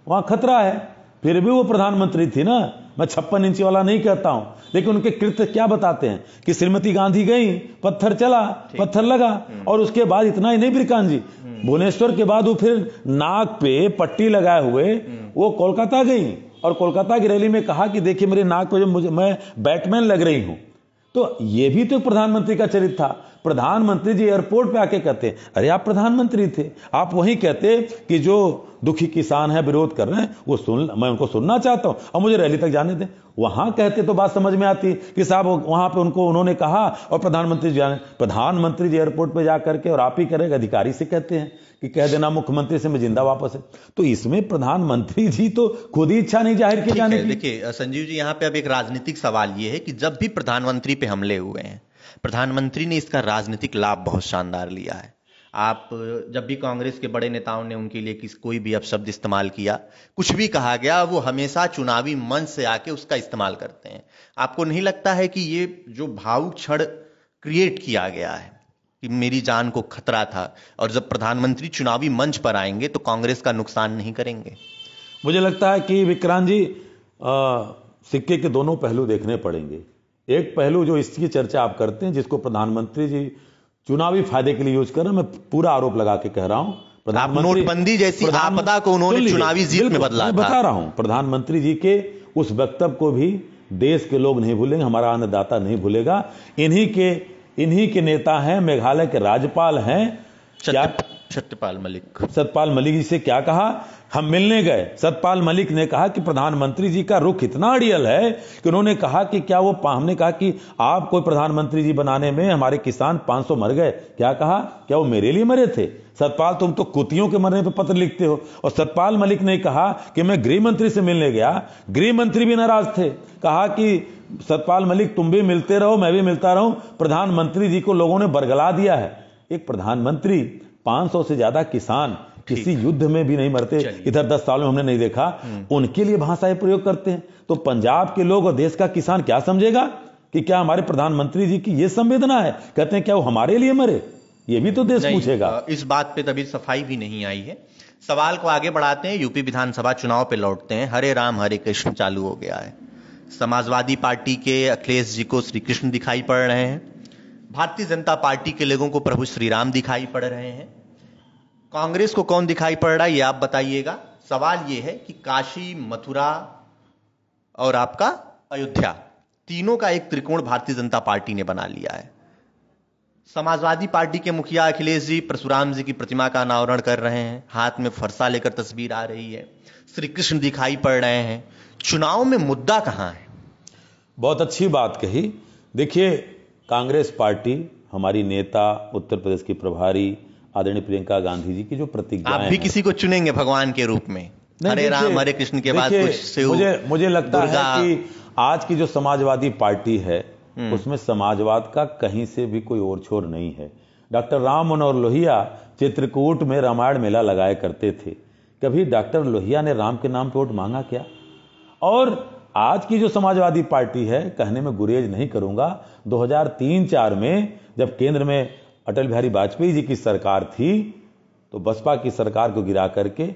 वहां खतरा है, फिर भी वो प्रधानमंत्री थी ना। मैं 56 इंच वाला नहीं कहता हूं, लेकिन उनके कृत्य क्या बताते हैं कि श्रीमती गांधी गई, पत्थर चला, पत्थर लगा, और उसके बाद इतना ही नहीं ब्रिकान जी, भुवनेश्वर के बाद वो फिर नाक पे पट्टी लगाए हुए वो कोलकाता गई और कोलकाता की रैली में कहा कि देखिए मेरे नाक पे जो मैं बैटमैन लग रही हूं। तो ये भी तो प्रधानमंत्री का चरित्र था। प्रधानमंत्री जी एयरपोर्ट पे आके कहते, अरे आप प्रधानमंत्री थे, आप वहीं कहते कि जो दुखी किसान है, विरोध कर रहे हैं, वो मैं उनको सुनना चाहता हूं और मुझे रैली तक जाने दें। वहां कहते तो बात समझ में आती कि साहब वहां पे उन्होंने कहा और प्रधानमंत्री जी प्रधानमंत्री जी एयरपोर्ट पे जा करके, और आप ही करेगा अधिकारी से कहते हैं कि कह देना मुख्यमंत्री से मैं जिंदा वापस है। तो इसमें प्रधानमंत्री जी तो खुद ही इच्छा नहीं जाहिर की जाने की। देखिए संजीव जी, यहां पे अब एक राजनीतिक सवाल ये है कि जब भी प्रधानमंत्री पे हमले हुए हैं, प्रधानमंत्री ने इसका राजनीतिक लाभ बहुत शानदार लिया है। आप जब भी कांग्रेस के बड़े नेताओं ने उनके लिए कोई भी अपशब्द इस्तेमाल किया, कुछ भी कहा गया, वो हमेशा चुनावी मंच से आके उसका इस्तेमाल करते हैं। आपको नहीं लगता है कि ये जो भावुक क्षण क्रिएट किया गया है कि मेरी जान को खतरा था, और जब प्रधानमंत्री चुनावी मंच पर आएंगे तो कांग्रेस का नुकसान नहीं करेंगे? मुझे लगता है कि विक्रांत जी, सिक्के के दोनों पहलू देखने पड़ेंगे। एक पहलू जो इसकी चर्चा आप करते हैं, जिसको प्रधानमंत्री जी चुनावी फायदे के लिए यूज कर रहे हैं, मैं पूरा आरोप लगा के कह रहा हूं, प्रधानमंत्री नोटबंदी जैसी आपदा को उन्होंने चुनावी जीत में बदला था। बता रहा हूं, प्रधानमंत्री जी के उस वक्तव्य को भी देश के लोग नहीं भूलेंगे, हमारा अन्नदाता नहीं भूलेगा। इन्हीं के नेता हैं, मेघालय के राज्यपाल हैं सत्यपाल मलिक जी से क्या कहा? हम मिलने गए, सत्यपाल मलिक ने कहा कि प्रधानमंत्री जी का रुख इतना अड़ियल है कि उन्होंने कहा कि क्या वो, हमने कहा कि आप कोई प्रधानमंत्री जी बनाने में हमारे किसान 500 मर गए, क्या कहा? क्या वो मेरे लिए मरे थे? सतपाल, तुम तो कुतियों के मरने पर पत्र लिखते हो। और सतपाल मलिक ने कहा कि मैं गृह मंत्री से मिलने गया, गृह मंत्री भी नाराज थे, कहा कि सतपाल मलिक तुम भी मिलते रहो, मैं भी मिलता रहूं, प्रधानमंत्री जी को लोगों ने बरगला दिया है। एक प्रधानमंत्री, 500 से ज्यादा किसान, किसी युद्ध में भी नहीं मरते, इधर 10 सालों में हमने नहीं देखा। उनके लिए भाषाएं प्रयोग करते हैं। तो पंजाब के लोग और देश का किसान क्या समझेगा कि क्या हमारे प्रधानमंत्री जी की ये संवेदना है? कहते हैं क्या वो हमारे लिए मरे? ये भी तो देश पूछेगा। इस बात पे तभी सफाई भी नहीं आई है। सवाल को आगे बढ़ाते हैं, यूपी विधानसभा चुनाव पे लौटते हैं। हरे राम हरे कृष्ण चालू हो गया है। समाजवादी पार्टी के अखिलेश जी को श्री कृष्ण दिखाई पड़ रहे हैं, भारतीय जनता पार्टी के लोगों को प्रभु श्री राम दिखाई पड़ रहे हैं। कांग्रेस को कौन दिखाई पड़ रहा है ये आप बताइएगा। सवाल ये है कि काशी, मथुरा और आपका अयोध्या, तीनों का एक त्रिकोण भारतीय जनता पार्टी ने बना लिया है। समाजवादी पार्टी के मुखिया अखिलेश जी परशुराम जी की प्रतिमा का अनावरण कर रहे हैं, हाथ में फरसा लेकर तस्वीर आ रही है, श्री कृष्ण दिखाई पड़ रहे हैं। चुनाव में मुद्दा कहां है? बहुत अच्छी बात कही। देखिए, कांग्रेस पार्टी, हमारी नेता उत्तर प्रदेश की प्रभारी आदरणीय प्रियंका गांधी जी की जो प्रतिज्ञा, आप भी किसी को चुनेंगे भगवान के रूप में? हरे राम हरे कृष्ण के बाद कुछ मुझे लगता है कि आज की जो समाजवादी पार्टी है उसमें समाजवाद का कहीं से भी कोई ओर छोर नहीं है। डॉक्टर राम मनोहर लोहिया चित्रकूट में रामायण मेला लगाया करते थे। कभी डॉक्टर लोहिया ने राम के नाम पे वोट मांगा क्या? और आज की जो समाजवादी पार्टी है, कहने में गुरेज नहीं करूंगा, 2003-04 में जब केंद्र में अटल बिहारी वाजपेयी जी की सरकार थी तो बसपा की सरकार को गिरा करके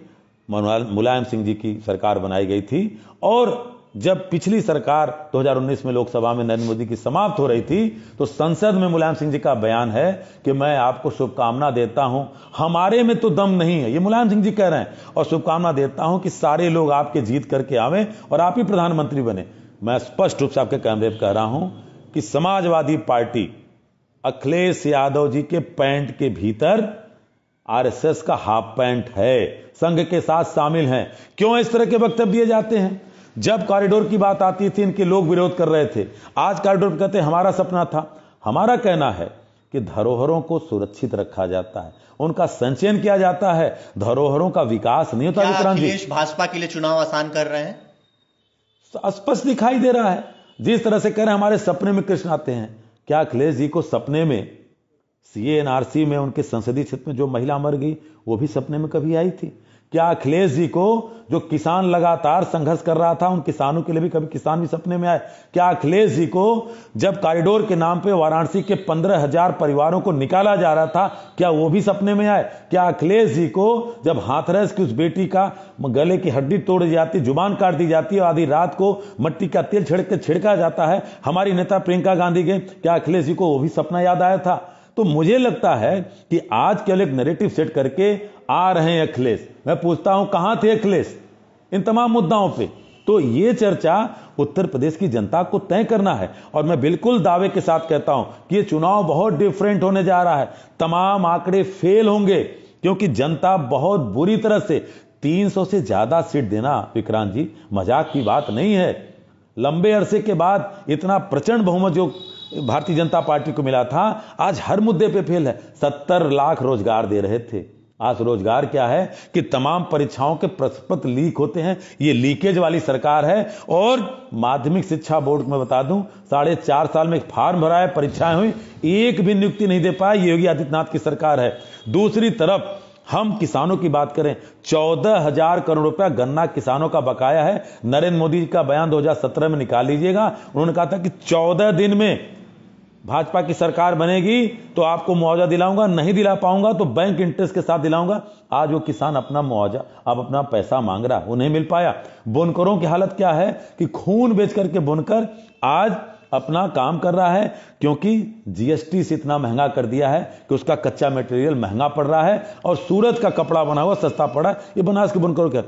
मुलायम सिंह जी की सरकार बनाई गई थी। और जब पिछली सरकार 2019 में लोकसभा में नरेंद्र मोदी की समाप्त हो रही थी तो संसद में मुलायम सिंह जी का बयान है कि मैं आपको शुभकामना देता हूं, हमारे में तो दम नहीं है, ये मुलायम सिंह जी कह रहे हैं, और शुभकामना देता हूं कि सारे लोग आपके जीत करके आवे और आप ही प्रधानमंत्री बने। मैं स्पष्ट रूप से आपके कैमरे पर कह रहा हूं कि समाजवादी पार्टी अखिलेश यादव जी के पैंट के भीतर आरएसएस का हाफ पैंट है, संघ के साथ शामिल हैं। क्यों इस तरह के वक्तव्य दिए जाते हैं? जब कॉरिडोर की बात आती थी इनके लोग विरोध कर रहे थे, आज कॉरिडोर कहते हैं हमारा सपना था। हमारा कहना है कि धरोहरों को सुरक्षित रखा जाता है, उनका संचयन किया जाता है, धरोहरों का विकास नहीं होता। अखिलेश भाजपा के लिए चुनाव आसान कर रहे हैं? स्पष्ट दिखाई दे रहा है। जिस तरह से कह रहे हैं हमारे सपने में कृष्ण आते हैं, क्या अखिलेश जी को सपने में सीए एनआरसी में उनके संसदीय क्षेत्र में जो महिला मर गई वो भी सपने में कभी आई थी? क्या अखिलेश जी को जो किसान लगातार संघर्ष कर रहा था उन किसानों के लिए भी कभी किसान भी सपने में आए? क्या अखिलेश जी को जब कॉरिडोर के नाम पे वाराणसी के 15,000 परिवारों को निकाला जा रहा था क्या वो भी सपने में आए? क्या अखिलेश जी को जब हाथरस की उस बेटी का गले की हड्डी तोड़ दी जाती, जुबान काट दी जाती है, आधी रात को मट्टी का तेल छिड़का जाता है हमारी नेता प्रियंका गांधी के, क्या अखिलेश जी को वो भी सपना याद आया था? तो मुझे लगता है कि आज केवल एक नैरेटिव सेट करके आ रहे हैं अखिलेश। मैं पूछता हूं कहां थे अखिलेश इन तमाम मुद्दाओं पे? तो ये चर्चा उत्तर प्रदेश की जनता को तय करना है। और मैं बिल्कुल दावे के साथ कहता हूं कि ये चुनाव बहुत डिफरेंट होने जा रहा है। तमाम आंकड़े फेल होंगे क्योंकि जनता बहुत बुरी तरह से 300 से ज्यादा सीट देना विक्रांत जी मजाक की बात नहीं है। लंबे अरसे के बाद इतना प्रचंड बहुमत जो भारतीय जनता पार्टी को मिला था आज हर मुद्दे पे फेल है। 70 लाख रोजगार दे रहे थे, आज रोजगार क्या है कि तमाम परीक्षाओं के प्रश्न पत्र लीक होते हैं। ये लीकेज वाली सरकार है। और माध्यमिक शिक्षा बोर्ड में बता दूं 4.5 साल में एक फॉर्म भरा है, परीक्षाएं हुई, एक भी नियुक्ति नहीं दे पाए। योगी आदित्यनाथ की सरकार है। दूसरी तरफ हम किसानों की बात करें, 14,000 करोड़ रुपया गन्ना किसानों का बकाया है। नरेंद्र मोदी जी का बयान 2017 में निकाल लीजिएगा, उन्होंने कहा था कि 14 दिन में भाजपा की सरकार बनेगी तो आपको मुआवजा दिलाऊंगा, नहीं दिला पाऊंगा तो बैंक इंटरेस्ट के साथ दिलाऊंगा। आज वो किसान अपना मुआवजा, अब अपना पैसा मांग रहा, वो नहीं मिल पाया। बुनकरों की हालत क्या है कि खून बेच करके बुनकर आज अपना काम कर रहा है क्योंकि जीएसटी से इतना महंगा कर दिया है कि उसका कच्चा मटेरियल महंगा पड़ रहा है और सूरत का कपड़ा बना हुआ सस्ता पड़ा। ये बनारस के बुनकरों के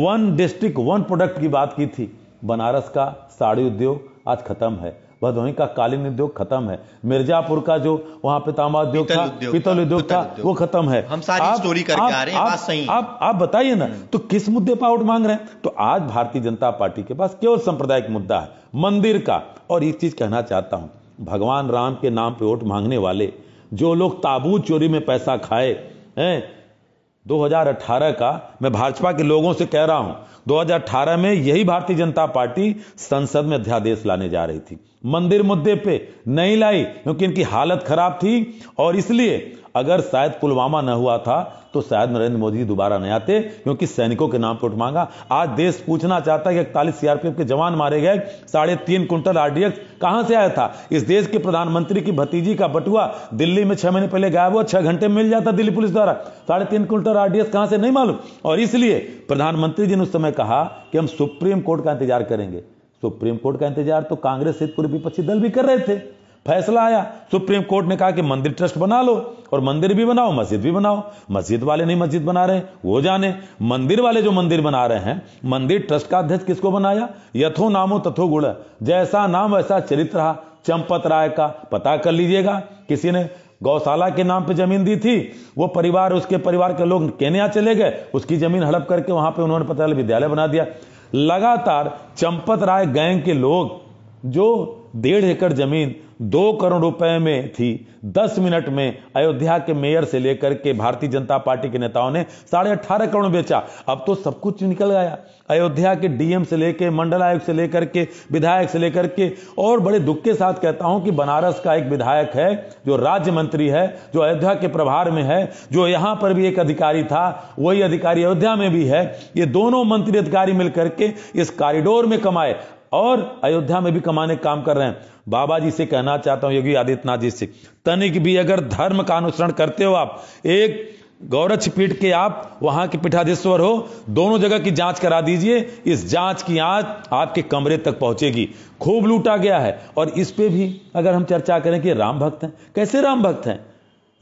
वन डिस्ट्रिक्ट वन प्रोडक्ट की बात की थी। बनारस का साड़ी उद्योग आज खत्म है, भदोही का कालीन उद्योग खत्म है, मिर्जापुर का जो वहां पे तांबा उद्योग था, पीतल उद्योग था, वो खत्म है। हम सारी स्टोरी करके आ रहे हैं, बात सही। आप बताइए ना, तो किस मुद्दे पर वोट मांग रहे हैं? तो आज भारतीय जनता पार्टी के पास केवल सांप्रदायिक मुद्दा है, मंदिर का। और एक चीज कहना चाहता हूं, भगवान राम के नाम पे वोट मांगने वाले जो लोग ताबूत चोरी में पैसा खाए हैं, 2018 का मैं भाजपा के लोगों से कह रहा हूं, 2018 में यही भारतीय जनता पार्टी संसद में अध्यादेश लाने जा रही थी। मंदिर मुद्दे पे नहीं लाई क्योंकि इनकी हालत खराब थी। और इसलिए अगर शायद पुलवामा न हुआ था तो शायद नरेंद्र मोदी जी दोबारा नहीं आते, क्योंकि सैनिकों के नाम पर वोट मांगा। आज देश पूछना चाहता है कि 41 सीआरपीएफ के जवान मारे गए, 3.5 कुंटल आरडीएक्स कहां से आया था? इस देश के प्रधानमंत्री की भतीजी का बटुआ दिल्ली में 6 महीने पहले गायब हुआ, 6 घंटे में मिल जाता दिल्ली पुलिस द्वारा। 3.5 कुंटल आरडीएक्स कहां से नहीं मालूम। और इसलिए प्रधानमंत्री जी ने उस समय कहा कि हम सुप्रीम कोर्ट का इंतजार करेंगे। सुप्रीम कोर्ट का इंतजार तो कांग्रेस सहित पूरे विपक्षी दल भी कर रहे थे। फैसला आया, सुप्रीम कोर्ट ने कहा कि मंदिर ट्रस्ट बना लो, और मंदिर भी बनाओ मस्जिद भी बनाओ। मस्जिद वाले नहीं मस्जिद बना रहे, वो जाने। मंदिर वाले जो मंदिर बना रहे हैं, मंदिर ट्रस्ट का अध्यक्ष किसको बनाया? यथो नामो तथो गुण, जैसा नाम वैसा चरित्र रहा। चंपत राय का पता कर लीजिएगा, किसी ने गौशाला के नाम पे जमीन दी थी, वो परिवार, उसके परिवार के लोग केन्या चले गए, उसकी जमीन हड़प करके वहां पे उन्होंने पता विद्यालय बना दिया। लगातार चंपत राय गैंग के लोग जो 1.5 एकड़ जमीन 2 करोड़ रुपए में थी, 10 मिनट में अयोध्या के मेयर से लेकर के भारतीय जनता पार्टी के नेताओं ने 18.5 करोड़ में बेचा। अब तो सब कुछ निकल गया, अयोध्या के डीएम से लेकर मंडल आयुक्त से लेकर के विधायक से लेकर के। और बड़े दुख के साथ कहता हूं कि बनारस का एक विधायक है जो राज्य मंत्री है, जो अयोध्या के प्रभार में है, जो यहां पर भी एक अधिकारी था, वही अधिकारी अयोध्या में भी है। ये दोनों मंत्री अधिकारी मिलकर के इस कॉरिडोर में कमाए और अयोध्या में भी कमाने का काम कर रहे हैं। बाबा जी से कहना चाहता हूं, योगी आदित्यनाथ जी से, तनिक भी अगर धर्म का अनुसरण करते हो आप, एक गौरक्ष पीठ के आप वहां के पीठाधीश्वर हो, दोनों जगह की जांच करा दीजिए। इस जांच की आंच आपके कमरे तक पहुंचेगी। खूब लूटा गया है। और इस पे भी अगर हम चर्चा करें कि राम भक्त हैं, कैसे राम भक्त हैं?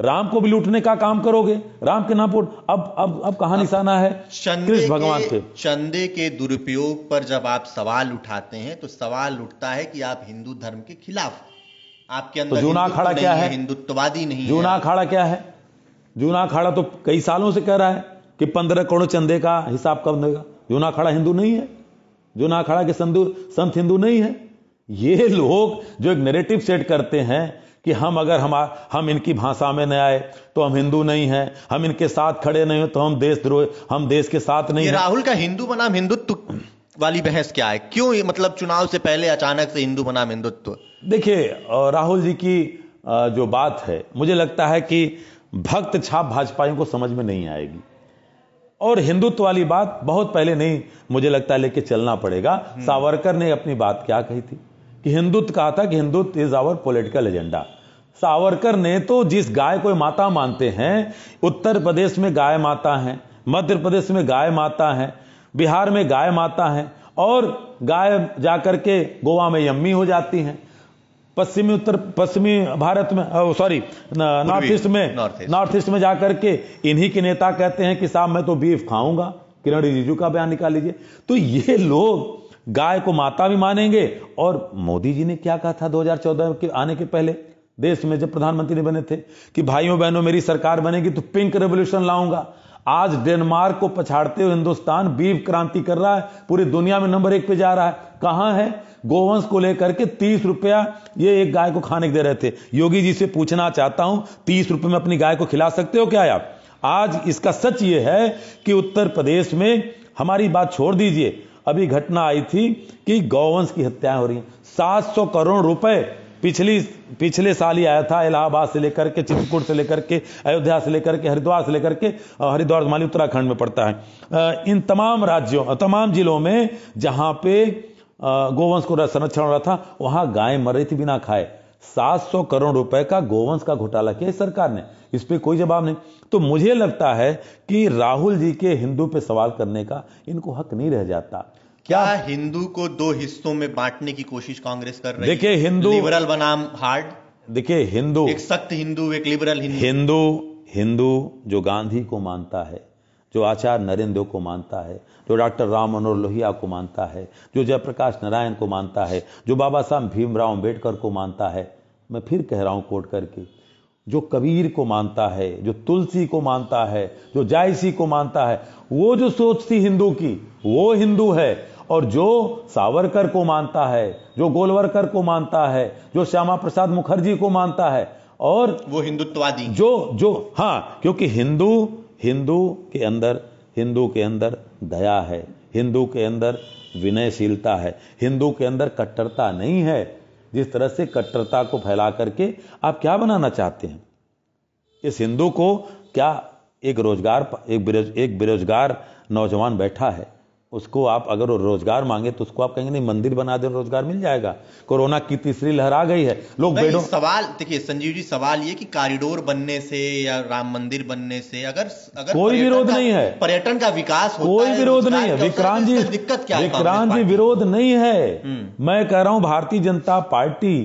राम को भी लूटने का काम करोगे, राम के नाम पर। अब कहां निशाना है कृष्ण भगवान के? चंदे के दुरुपयोग पर जब आप सवाल उठाते हैं तो सवाल उठता है कि आप हिंदू धर्म के खिलाफ, आपके अंदर तो जूना अखाड़ा क्या है? हिंदुत्ववादी नहीं। जूना अखाड़ा क्या है? जूना अखाड़ा तो कई सालों से कह रहा है कि 15 करोड़ चंदे का हिसाब कब देगा। जूना अखाड़ा हिंदू नहीं है, जूना अखाड़ा के संत हिंदू नहीं है। ये लोग जो एक नैरेटिव सेट करते हैं कि हम इनकी भाषा में न आए तो हम हिंदू नहीं हैं, हम इनके साथ खड़े नहीं हो तो हम देशद्रोही, हम देश के साथ नहीं हैं। राहुल का हिंदू बनाम हिंदुत्व वाली बहस क्या है? क्यों ये मतलब चुनाव से पहले अचानक से हिंदू बनाम हिंदुत्व? देखिए, राहुल जी की जो बात है, मुझे लगता है कि भक्त छाप भाजपाइयों को समझ में नहीं आएगी। और हिंदुत्व वाली बात बहुत पहले नहीं, मुझे लगता है लेके चलना पड़ेगा। सावरकर ने अपनी बात क्या कही थी कि हिंदुत्व कहा था कि Hindutva is our political agenda. Savarkar ने तो जिस गाय को माता मानते हैं, उत्तर प्रदेश में गाय माता है, मध्य प्रदेश में गाय माता है, बिहार में गाय माता है, और गाय जाकर के गोवा में यम्मी हो जाती हैं। पश्चिमी भारत में, नॉर्थ ईस्ट में जाकर के इन्हीं के नेता कहते हैं कि साहब मैं तो बीफ खाऊंगा। किरण रिजिजू का बयान निकाल लीजिए। तो ये लोग गाय को माता भी मानेंगे। और मोदी जी ने क्या कहा था 2014 के आने के पहले देश में, जब प्रधानमंत्री बने थे, कि भाइयों बहनों मेरी सरकार बनेगी तो पिंक रेवोल्यूशन लाऊंगा। आज डेनमार्क को पछाड़ते हुए हिंदुस्तान बीफ क्रांति कर रहा है, पूरी दुनिया में नंबर 1 पे जा रहा है। कहां है? गोवंश को लेकर के 30 रुपया ये एक गाय को खाने के दे रहे थे। योगी जी से पूछना चाहता हूं, 30 रुपए में अपनी गाय को खिला सकते हो क्या आप? आज इसका सच ये है कि उत्तर प्रदेश में, हमारी बात छोड़ दीजिए, अभी घटना आई थी कि गौवंश की हत्याएं हो रही हैं। 700 करोड़ रुपए पिछले साल ही आया था, इलाहाबाद से लेकर के, चित्रकूट से लेकर के, अयोध्या से लेकर के, हरिद्वार से लेकर के, हरिद्वार माली उत्तराखंड में पड़ता है। इन तमाम राज्यों, तमाम जिलों में जहां पे गोवंश को संरक्षण हो रहा था, वहां गाय मर रही थी बिना खाए। 700 करोड़ रुपए का गोवंश का घोटाला किया सरकार ने, इस पे कोई जवाब नहीं। तो मुझे लगता है कि राहुल जी के हिंदू पे सवाल करने का इनको हक नहीं रह जाता। क्या हिंदू को 2 हिस्सों में बांटने की कोशिश कांग्रेस कर रही है? देखिए, हिंदू लिबरल बनाम हार्ड। देखिए, हिंदू एक सख्त हिंदू, एक लिबरल हिंदू। हिंदू जो गांधी को मानता है, जो आचार्य नरेंद्र को मानता है, जो डॉक्टर राम मनोहर लोहिया को मानता है, जो जयप्रकाश नारायण को मानता है, जो बाबा साहब भीमराव अंबेडकर को मानता है, मैं फिर कह रहा हूं कोट करके, जो कबीर को मानता है, जो तुलसी को मानता है, जो जायसी को मानता है, वो जो सोच थी हिंदू की, वो हिंदू है। और जो सावरकर को मानता है, जो गोलवरकर को मानता है, जो श्यामा प्रसाद मुखर्जी को मानता है, और वो हिंदुत्ववादी जो हाँ, क्योंकि हिंदू के अंदर दया है, हिंदू के अंदर विनयशीलता है, हिंदू के अंदर कट्टरता नहीं है। जिस तरह से कट्टरता को फैला करके आप क्या बनाना चाहते हैं? इस हिंदू को क्या एक बेरोजगार नौजवान बैठा है, उसको आप अगर रोजगार मांगे तो उसको आप कहेंगे नहीं मंदिर बना दे, रोजगार मिल जाएगा। कोरोना की तीसरी लहर आ गई है, लोग बेडों। सवाल देखिए संजीव जी, सवाल ये कि कॉरिडोर बनने से या राम मंदिर बनने से अगर कोई विरोध नहीं है, पर्यटन का विकास होता कोई विरोध नहीं है विक्रांत जी, दिक्कत क्या है? विक्रांत जी विरोध नहीं है। मैं कह रहा हूं भारतीय जनता पार्टी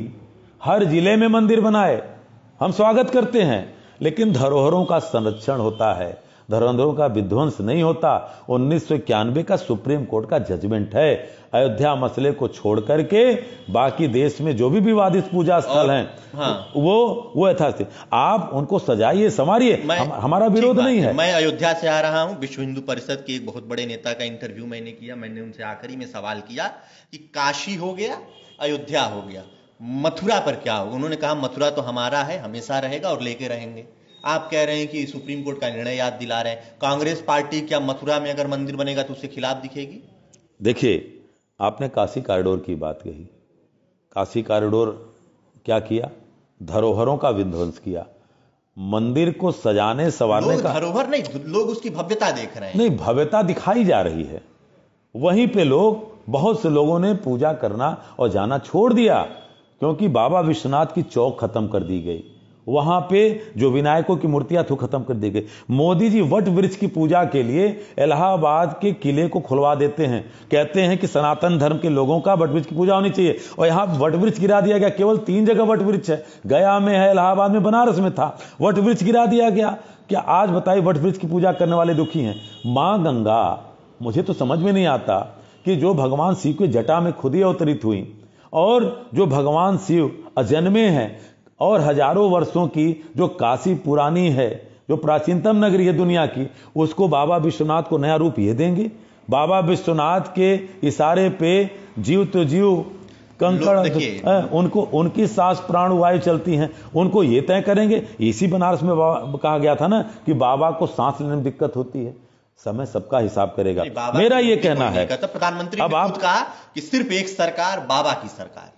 हर जिले में मंदिर बनाए, हम स्वागत करते हैं, लेकिन धरोहरों का संरक्षण होता है, धरोहरों का विध्वंस नहीं होता। 1991 का सुप्रीम कोर्ट का जजमेंट है। अयोध्या मसले को छोड़ करके बाकी देश में जो भी विवादित पूजा स्थल हैं, हाँ, वो यथास्थित आप उनको सजाइए, संवारिए, हमारा विरोध नहीं है। मैं अयोध्या से आ रहा हूं, विश्व हिंदू परिषद के एक बहुत बड़े नेता का इंटरव्यू मैंने किया। मैंने उनसे आखिरी में सवाल किया कि काशी हो गया, अयोध्या हो गया, मथुरा पर क्या होगा? उन्होंने कहा मथुरा तो हमारा है, हमेशा रहेगा और लेके रहेंगे। आप कह रहे हैं कि सुप्रीम कोर्ट का निर्णय याद दिला रहे हैं। कांग्रेस पार्टी क्या मथुरा में अगर मंदिर बनेगा तो उसके खिलाफ दिखेगी? देखिए, आपने काशी कॉरिडोर की बात कही। काशी कॉरिडोर क्या किया? धरोहरों का विध्वंस किया। मंदिर को सजाने संवारने का धरोहर नहीं, लोग उसकी भव्यता देख रहे हैं। नहीं, भव्यता दिखाई जा रही है। वहीं पे लोग, बहुत से लोगों ने पूजा करना और जाना छोड़ दिया, क्योंकि बाबा विश्वनाथ की चौक खत्म कर दी गई। वहां पे जो विनायकों की मूर्तियां थी खत्म कर दी गई। मोदी जी वट वृक्ष की पूजा के लिए इलाहाबाद के किले को खुलवा देते हैं, कहते हैं कि सनातन धर्म के लोगों का वट वृक्ष की पूजा होनी चाहिए, और यहां वट वृक्ष गिरा दिया गया। केवल 3 जगह वट वृक्ष है, गया में है, इलाहाबाद में, बनारस में था, वट वृक्ष गिरा दिया गया। क्या आज बताइए वट वृक्ष की पूजा करने वाले दुखी हैं? मां गंगा, मुझे तो समझ में नहीं आता कि जो भगवान शिव के जटा में खुद ही अवतरित हुई, और जो भगवान शिव अजन्मे हैं, और हजारों वर्षों की जो काशी पुरानी है, जो प्राचीनतम नगरी है दुनिया की, उसको बाबा विश्वनाथ को नया रूप ये देंगे? बाबा विश्वनाथ के इशारे पे जीव तो जीव, कंकड़ उनको, उनकी सांस प्राण वायु चलती हैं, उनको ये तय करेंगे? इसी बनारस में कहा गया था ना कि बाबा को सांस लेने में दिक्कत होती है। समय सबका हिसाब करेगा, मेरा ये कहना है। प्रधानमंत्री ने खुद कहा कि सिर्फ एक सरकार, बाबा की सरकार,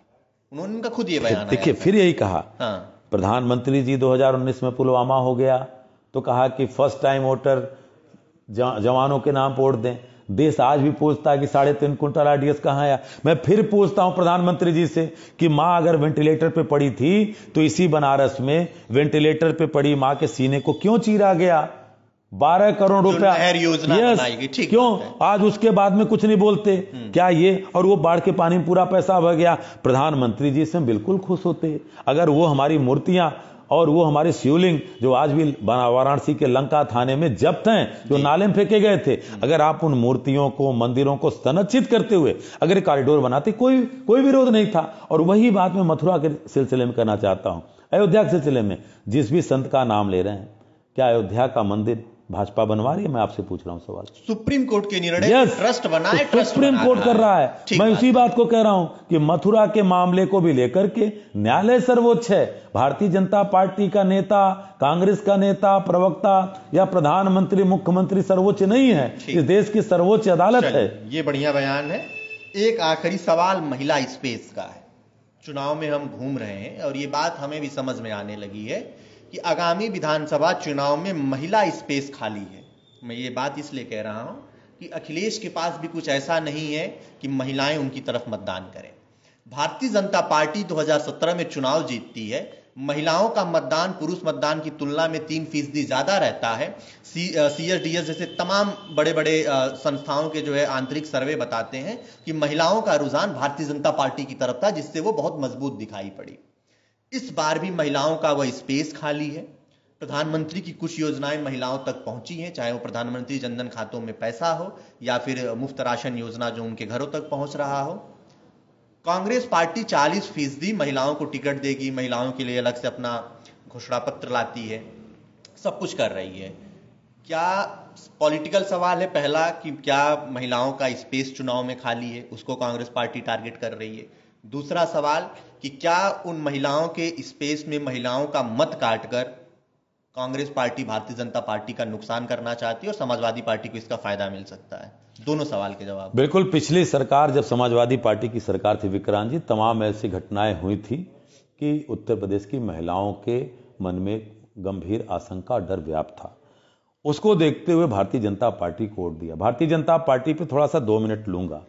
उन्होंने उनका खुद ये बयान। देखिए, फिर यही कहा। हाँ। प्रधानमंत्री जी 2019 में पुलवामा हो गया तो कहा कि फर्स्ट टाइम वोटर जवानों के नाम वोट दें। देश आज भी पूछता है कि 3.5 क्विंटल आरडीएक्स कहां आया। मैं फिर पूछता हूं प्रधानमंत्री जी से कि मां अगर वेंटिलेटर पे पड़ी थी तो इसी बनारस में वेंटिलेटर पे पड़ी मां के सीने को क्यों चीरा गया? 12 करोड़ रुपया योजना बनाई, ठीक, क्यों आज उसके बाद में कुछ नहीं बोलते? क्या ये, और वो बाढ़ के पानी में पूरा पैसा बह गया। प्रधानमंत्री जी से हम बिल्कुल खुश होते अगर वो हमारी मूर्तियां और वो हमारे शिवलिंग जो आज भी वाराणसी के लंका थाने में जब्त हैं, जो नाले में फेंके गए थे, अगर आप उन मूर्तियों को, मंदिरों को संरक्षित करते हुए अगर कॉरिडोर बनाते, कोई विरोध नहीं था। और वही बात मैं मथुरा के सिलसिले में कहना चाहता हूं, अयोध्या के सिलसिले में जिस भी संत का नाम ले रहे हैं, क्या अयोध्या का मंदिर भाजपा बनवा रही है? मैं आपसे पूछ रहा हूं सवाल। सुप्रीम कोर्ट के निर्णय ट्रस्ट बनाए, तो सुप्रीम कोर्ट कर रहा है। मैं उसी बात को कह रहा हूं कि मथुरा के मामले को भी लेकर के न्यायालय सर्वोच्च है। भारतीय जनता पार्टी का नेता, कांग्रेस का नेता, प्रवक्ता या प्रधानमंत्री, मुख्यमंत्री सर्वोच्च नहीं है। इस देश की सर्वोच्च अदालत है। ये बढ़िया बयान है। एक आखिरी सवाल महिला स्पेस का है। चुनाव में हम घूम रहे हैं और ये बात हमें भी समझ में आने लगी है कि आगामी विधानसभा चुनाव में महिला स्पेस खाली है। मैं ये बात इसलिए कह रहा हूं कि अखिलेश के पास भी कुछ ऐसा नहीं है कि महिलाएं उनकी तरफ मतदान करें। भारतीय जनता पार्टी 2017 में चुनाव जीतती है, महिलाओं का मतदान पुरुष मतदान की तुलना में 3% ज्यादा रहता है। CSDS जैसे तमाम बड़े बड़े संस्थाओं के जो है आंतरिक सर्वे बताते हैं कि महिलाओं का रुझान भारतीय जनता पार्टी की तरफ था, जिससे वो बहुत मजबूत दिखाई पड़ी। इस बार भी महिलाओं का वह स्पेस खाली है। प्रधानमंत्री की कुछ योजनाएं महिलाओं तक पहुंची हैं, चाहे वो प्रधानमंत्री जनधन खातों में पैसा हो या फिर मुफ्त राशन योजना जो उनके घरों तक पहुंच रहा हो। कांग्रेस पार्टी 40% महिलाओं को टिकट देगी, महिलाओं के लिए अलग से अपना घोषणा पत्र लाती है, सब कुछ कर रही है। क्या पॉलिटिकल सवाल है पहला कि क्या महिलाओं का स्पेस चुनाव में खाली है, उसको कांग्रेस पार्टी टारगेट कर रही है। दूसरा सवाल कि क्या उन महिलाओं के स्पेस में महिलाओं का मत काटकर कांग्रेस पार्टी भारतीय जनता पार्टी का नुकसान करना चाहती है और समाजवादी पार्टी को इसका फायदा मिल सकता है? दोनों सवाल के जवाब। बिल्कुल, पिछली सरकार जब समाजवादी पार्टी की सरकार थी विक्रांत जी, तमाम ऐसी घटनाएं हुई थी कि उत्तर प्रदेश की महिलाओं के मन में गंभीर आशंका और डर व्याप्त था। उसको देखते हुए भारतीय जनता पार्टी को वोट दिया। भारतीय जनता पार्टी पे थोड़ा सा 2 मिनट लूंगा।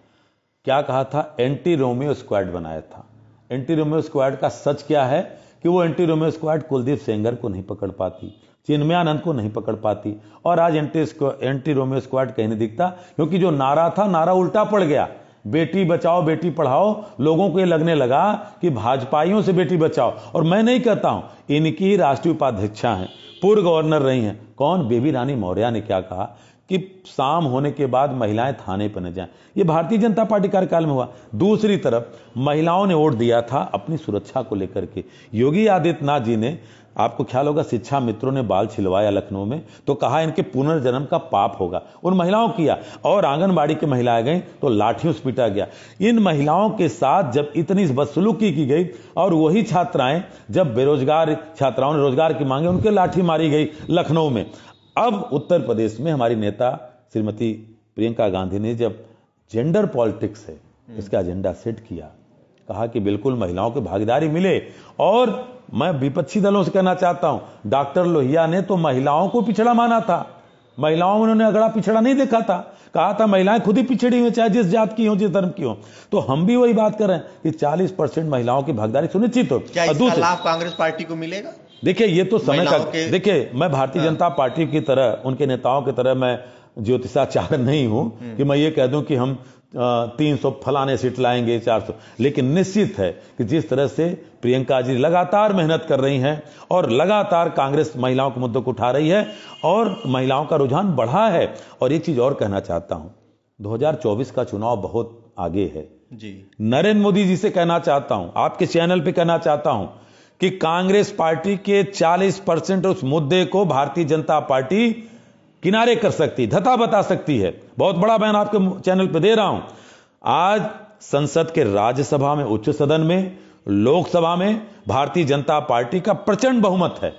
क्या कहा था? एंटी रोमियो स्क्वाड बनाया था। एंटी रोमियो स्क्वाड का सच क्या है कि वो anti Romeo squad Kuldeep Sengar को नहीं पकड़ पाती, चिन्मयानंद को नहीं पकड़ पाती, और आज एंटी रोमियो स्क्वाड कहीं नहीं दिखता, क्योंकि जो नारा था नारा उल्टा पड़ गया। बेटी बचाओ बेटी पढ़ाओ, लोगों को ये लगने लगा कि भाजपाइयों से बेटी बचाओ। और मैं नहीं कहता हूं, इनकी राष्ट्रीय उपाध्यक्षा हैं, पूर्व गवर्नर रही हैं। कौन? बेबी रानी मौर्य ने क्या कहा कि शाम होने के बाद महिलाएं थाने पर न जाएं। ये भारतीय जनता पार्टी कार्यकाल में हुआ। दूसरी तरफ महिलाओं ने वोट दिया था अपनी सुरक्षा को लेकर के। योगी आदित्यनाथ जी ने, आपको ख्याल होगा, शिक्षा मित्रों ने बाल छिलवाया लखनऊ में, तो कहा इनके पुनर्जन्म का पाप होगा। उन महिलाओं किया, और आंगनबाड़ी की महिलाएं गई तो लाठियों से पीटा गया। इन महिलाओं के साथ जब इतनी बदसलूकी की गई, और वही छात्राएं जब बेरोजगार छात्राओं ने रोजगार की मांगे, उनके लाठी मारी गई लखनऊ में। अब उत्तर प्रदेश में हमारी नेता श्रीमती प्रियंका गांधी ने जब जेंडर पॉलिटिक्स है इसका एजेंडा सेट किया, कहा कि बिल्कुल महिलाओं को भागीदारी मिले। और मैं विपक्षी दलों से कहना चाहता हूं, डॉक्टर लोहिया ने तो महिलाओं को पिछड़ा माना था। महिलाओं में उन्होंने अगड़ा पिछड़ा नहीं देखा था, कहा था महिलाएं खुद ही पिछड़ी हुई, चाहे जिस जात की हो, जिस धर्म की हो। तो हम भी वही बात कर रहे हैं कि 40% महिलाओं की भागीदारी सुनिश्चित हो। क्या इसका लाभ कांग्रेस पार्टी को मिलेगा? देखिए, ये तो समय का, देखिए मैं भारतीय जनता पार्टी की तरह, उनके नेताओं की तरह मैं ज्योतिषाचार्य नहीं हूं कि मैं ये कह दूं कि हम 300 फलाने सीट लाएंगे, 400। लेकिन निश्चित है कि जिस तरह से प्रियंका जी लगातार मेहनत कर रही हैं और लगातार कांग्रेस महिलाओं के मुद्दों को उठा रही है और महिलाओं का रुझान बढ़ा है। और एक चीज और कहना चाहता हूं, 2024 का चुनाव बहुत आगे है जी। नरेंद्र मोदी जी से कहना चाहता हूं, आपके चैनल पे कहना चाहता हूं कि कांग्रेस पार्टी के 40% उस मुद्दे को भारतीय जनता पार्टी किनारे कर सकती, धता बता सकती है। बहुत बड़ा बयान आपके चैनल पे दे रहा हूं। आज संसद के राज्यसभा में, उच्च सदन में, लोकसभा में भारतीय जनता पार्टी का प्रचंड बहुमत है।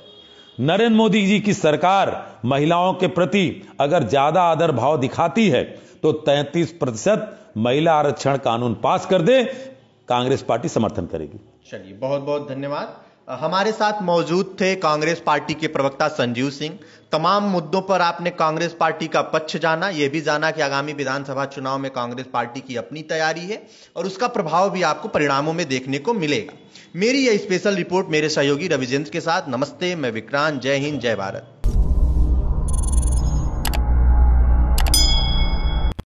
नरेंद्र मोदी जी की सरकार महिलाओं के प्रति अगर ज्यादा आदर भाव दिखाती है तो 33% महिला आरक्षण कानून पास कर दे, कांग्रेस पार्टी समर्थन करेगी। चलिए, बहुत बहुत धन्यवाद। हमारे साथ मौजूद थे कांग्रेस पार्टी के प्रवक्ता संजीव सिंह। तमाम मुद्दों पर आपने कांग्रेस पार्टी का पक्ष जाना, यह भी जाना कि आगामी विधानसभा चुनाव में कांग्रेस पार्टी की अपनी तैयारी है और उसका प्रभाव भी आपको परिणामों में देखने को मिलेगा। मेरी यह स्पेशल रिपोर्ट मेरे सहयोगी रविजेंद्र के साथ। नमस्ते, मैं विक्रांत। जय हिंद, जय भारत।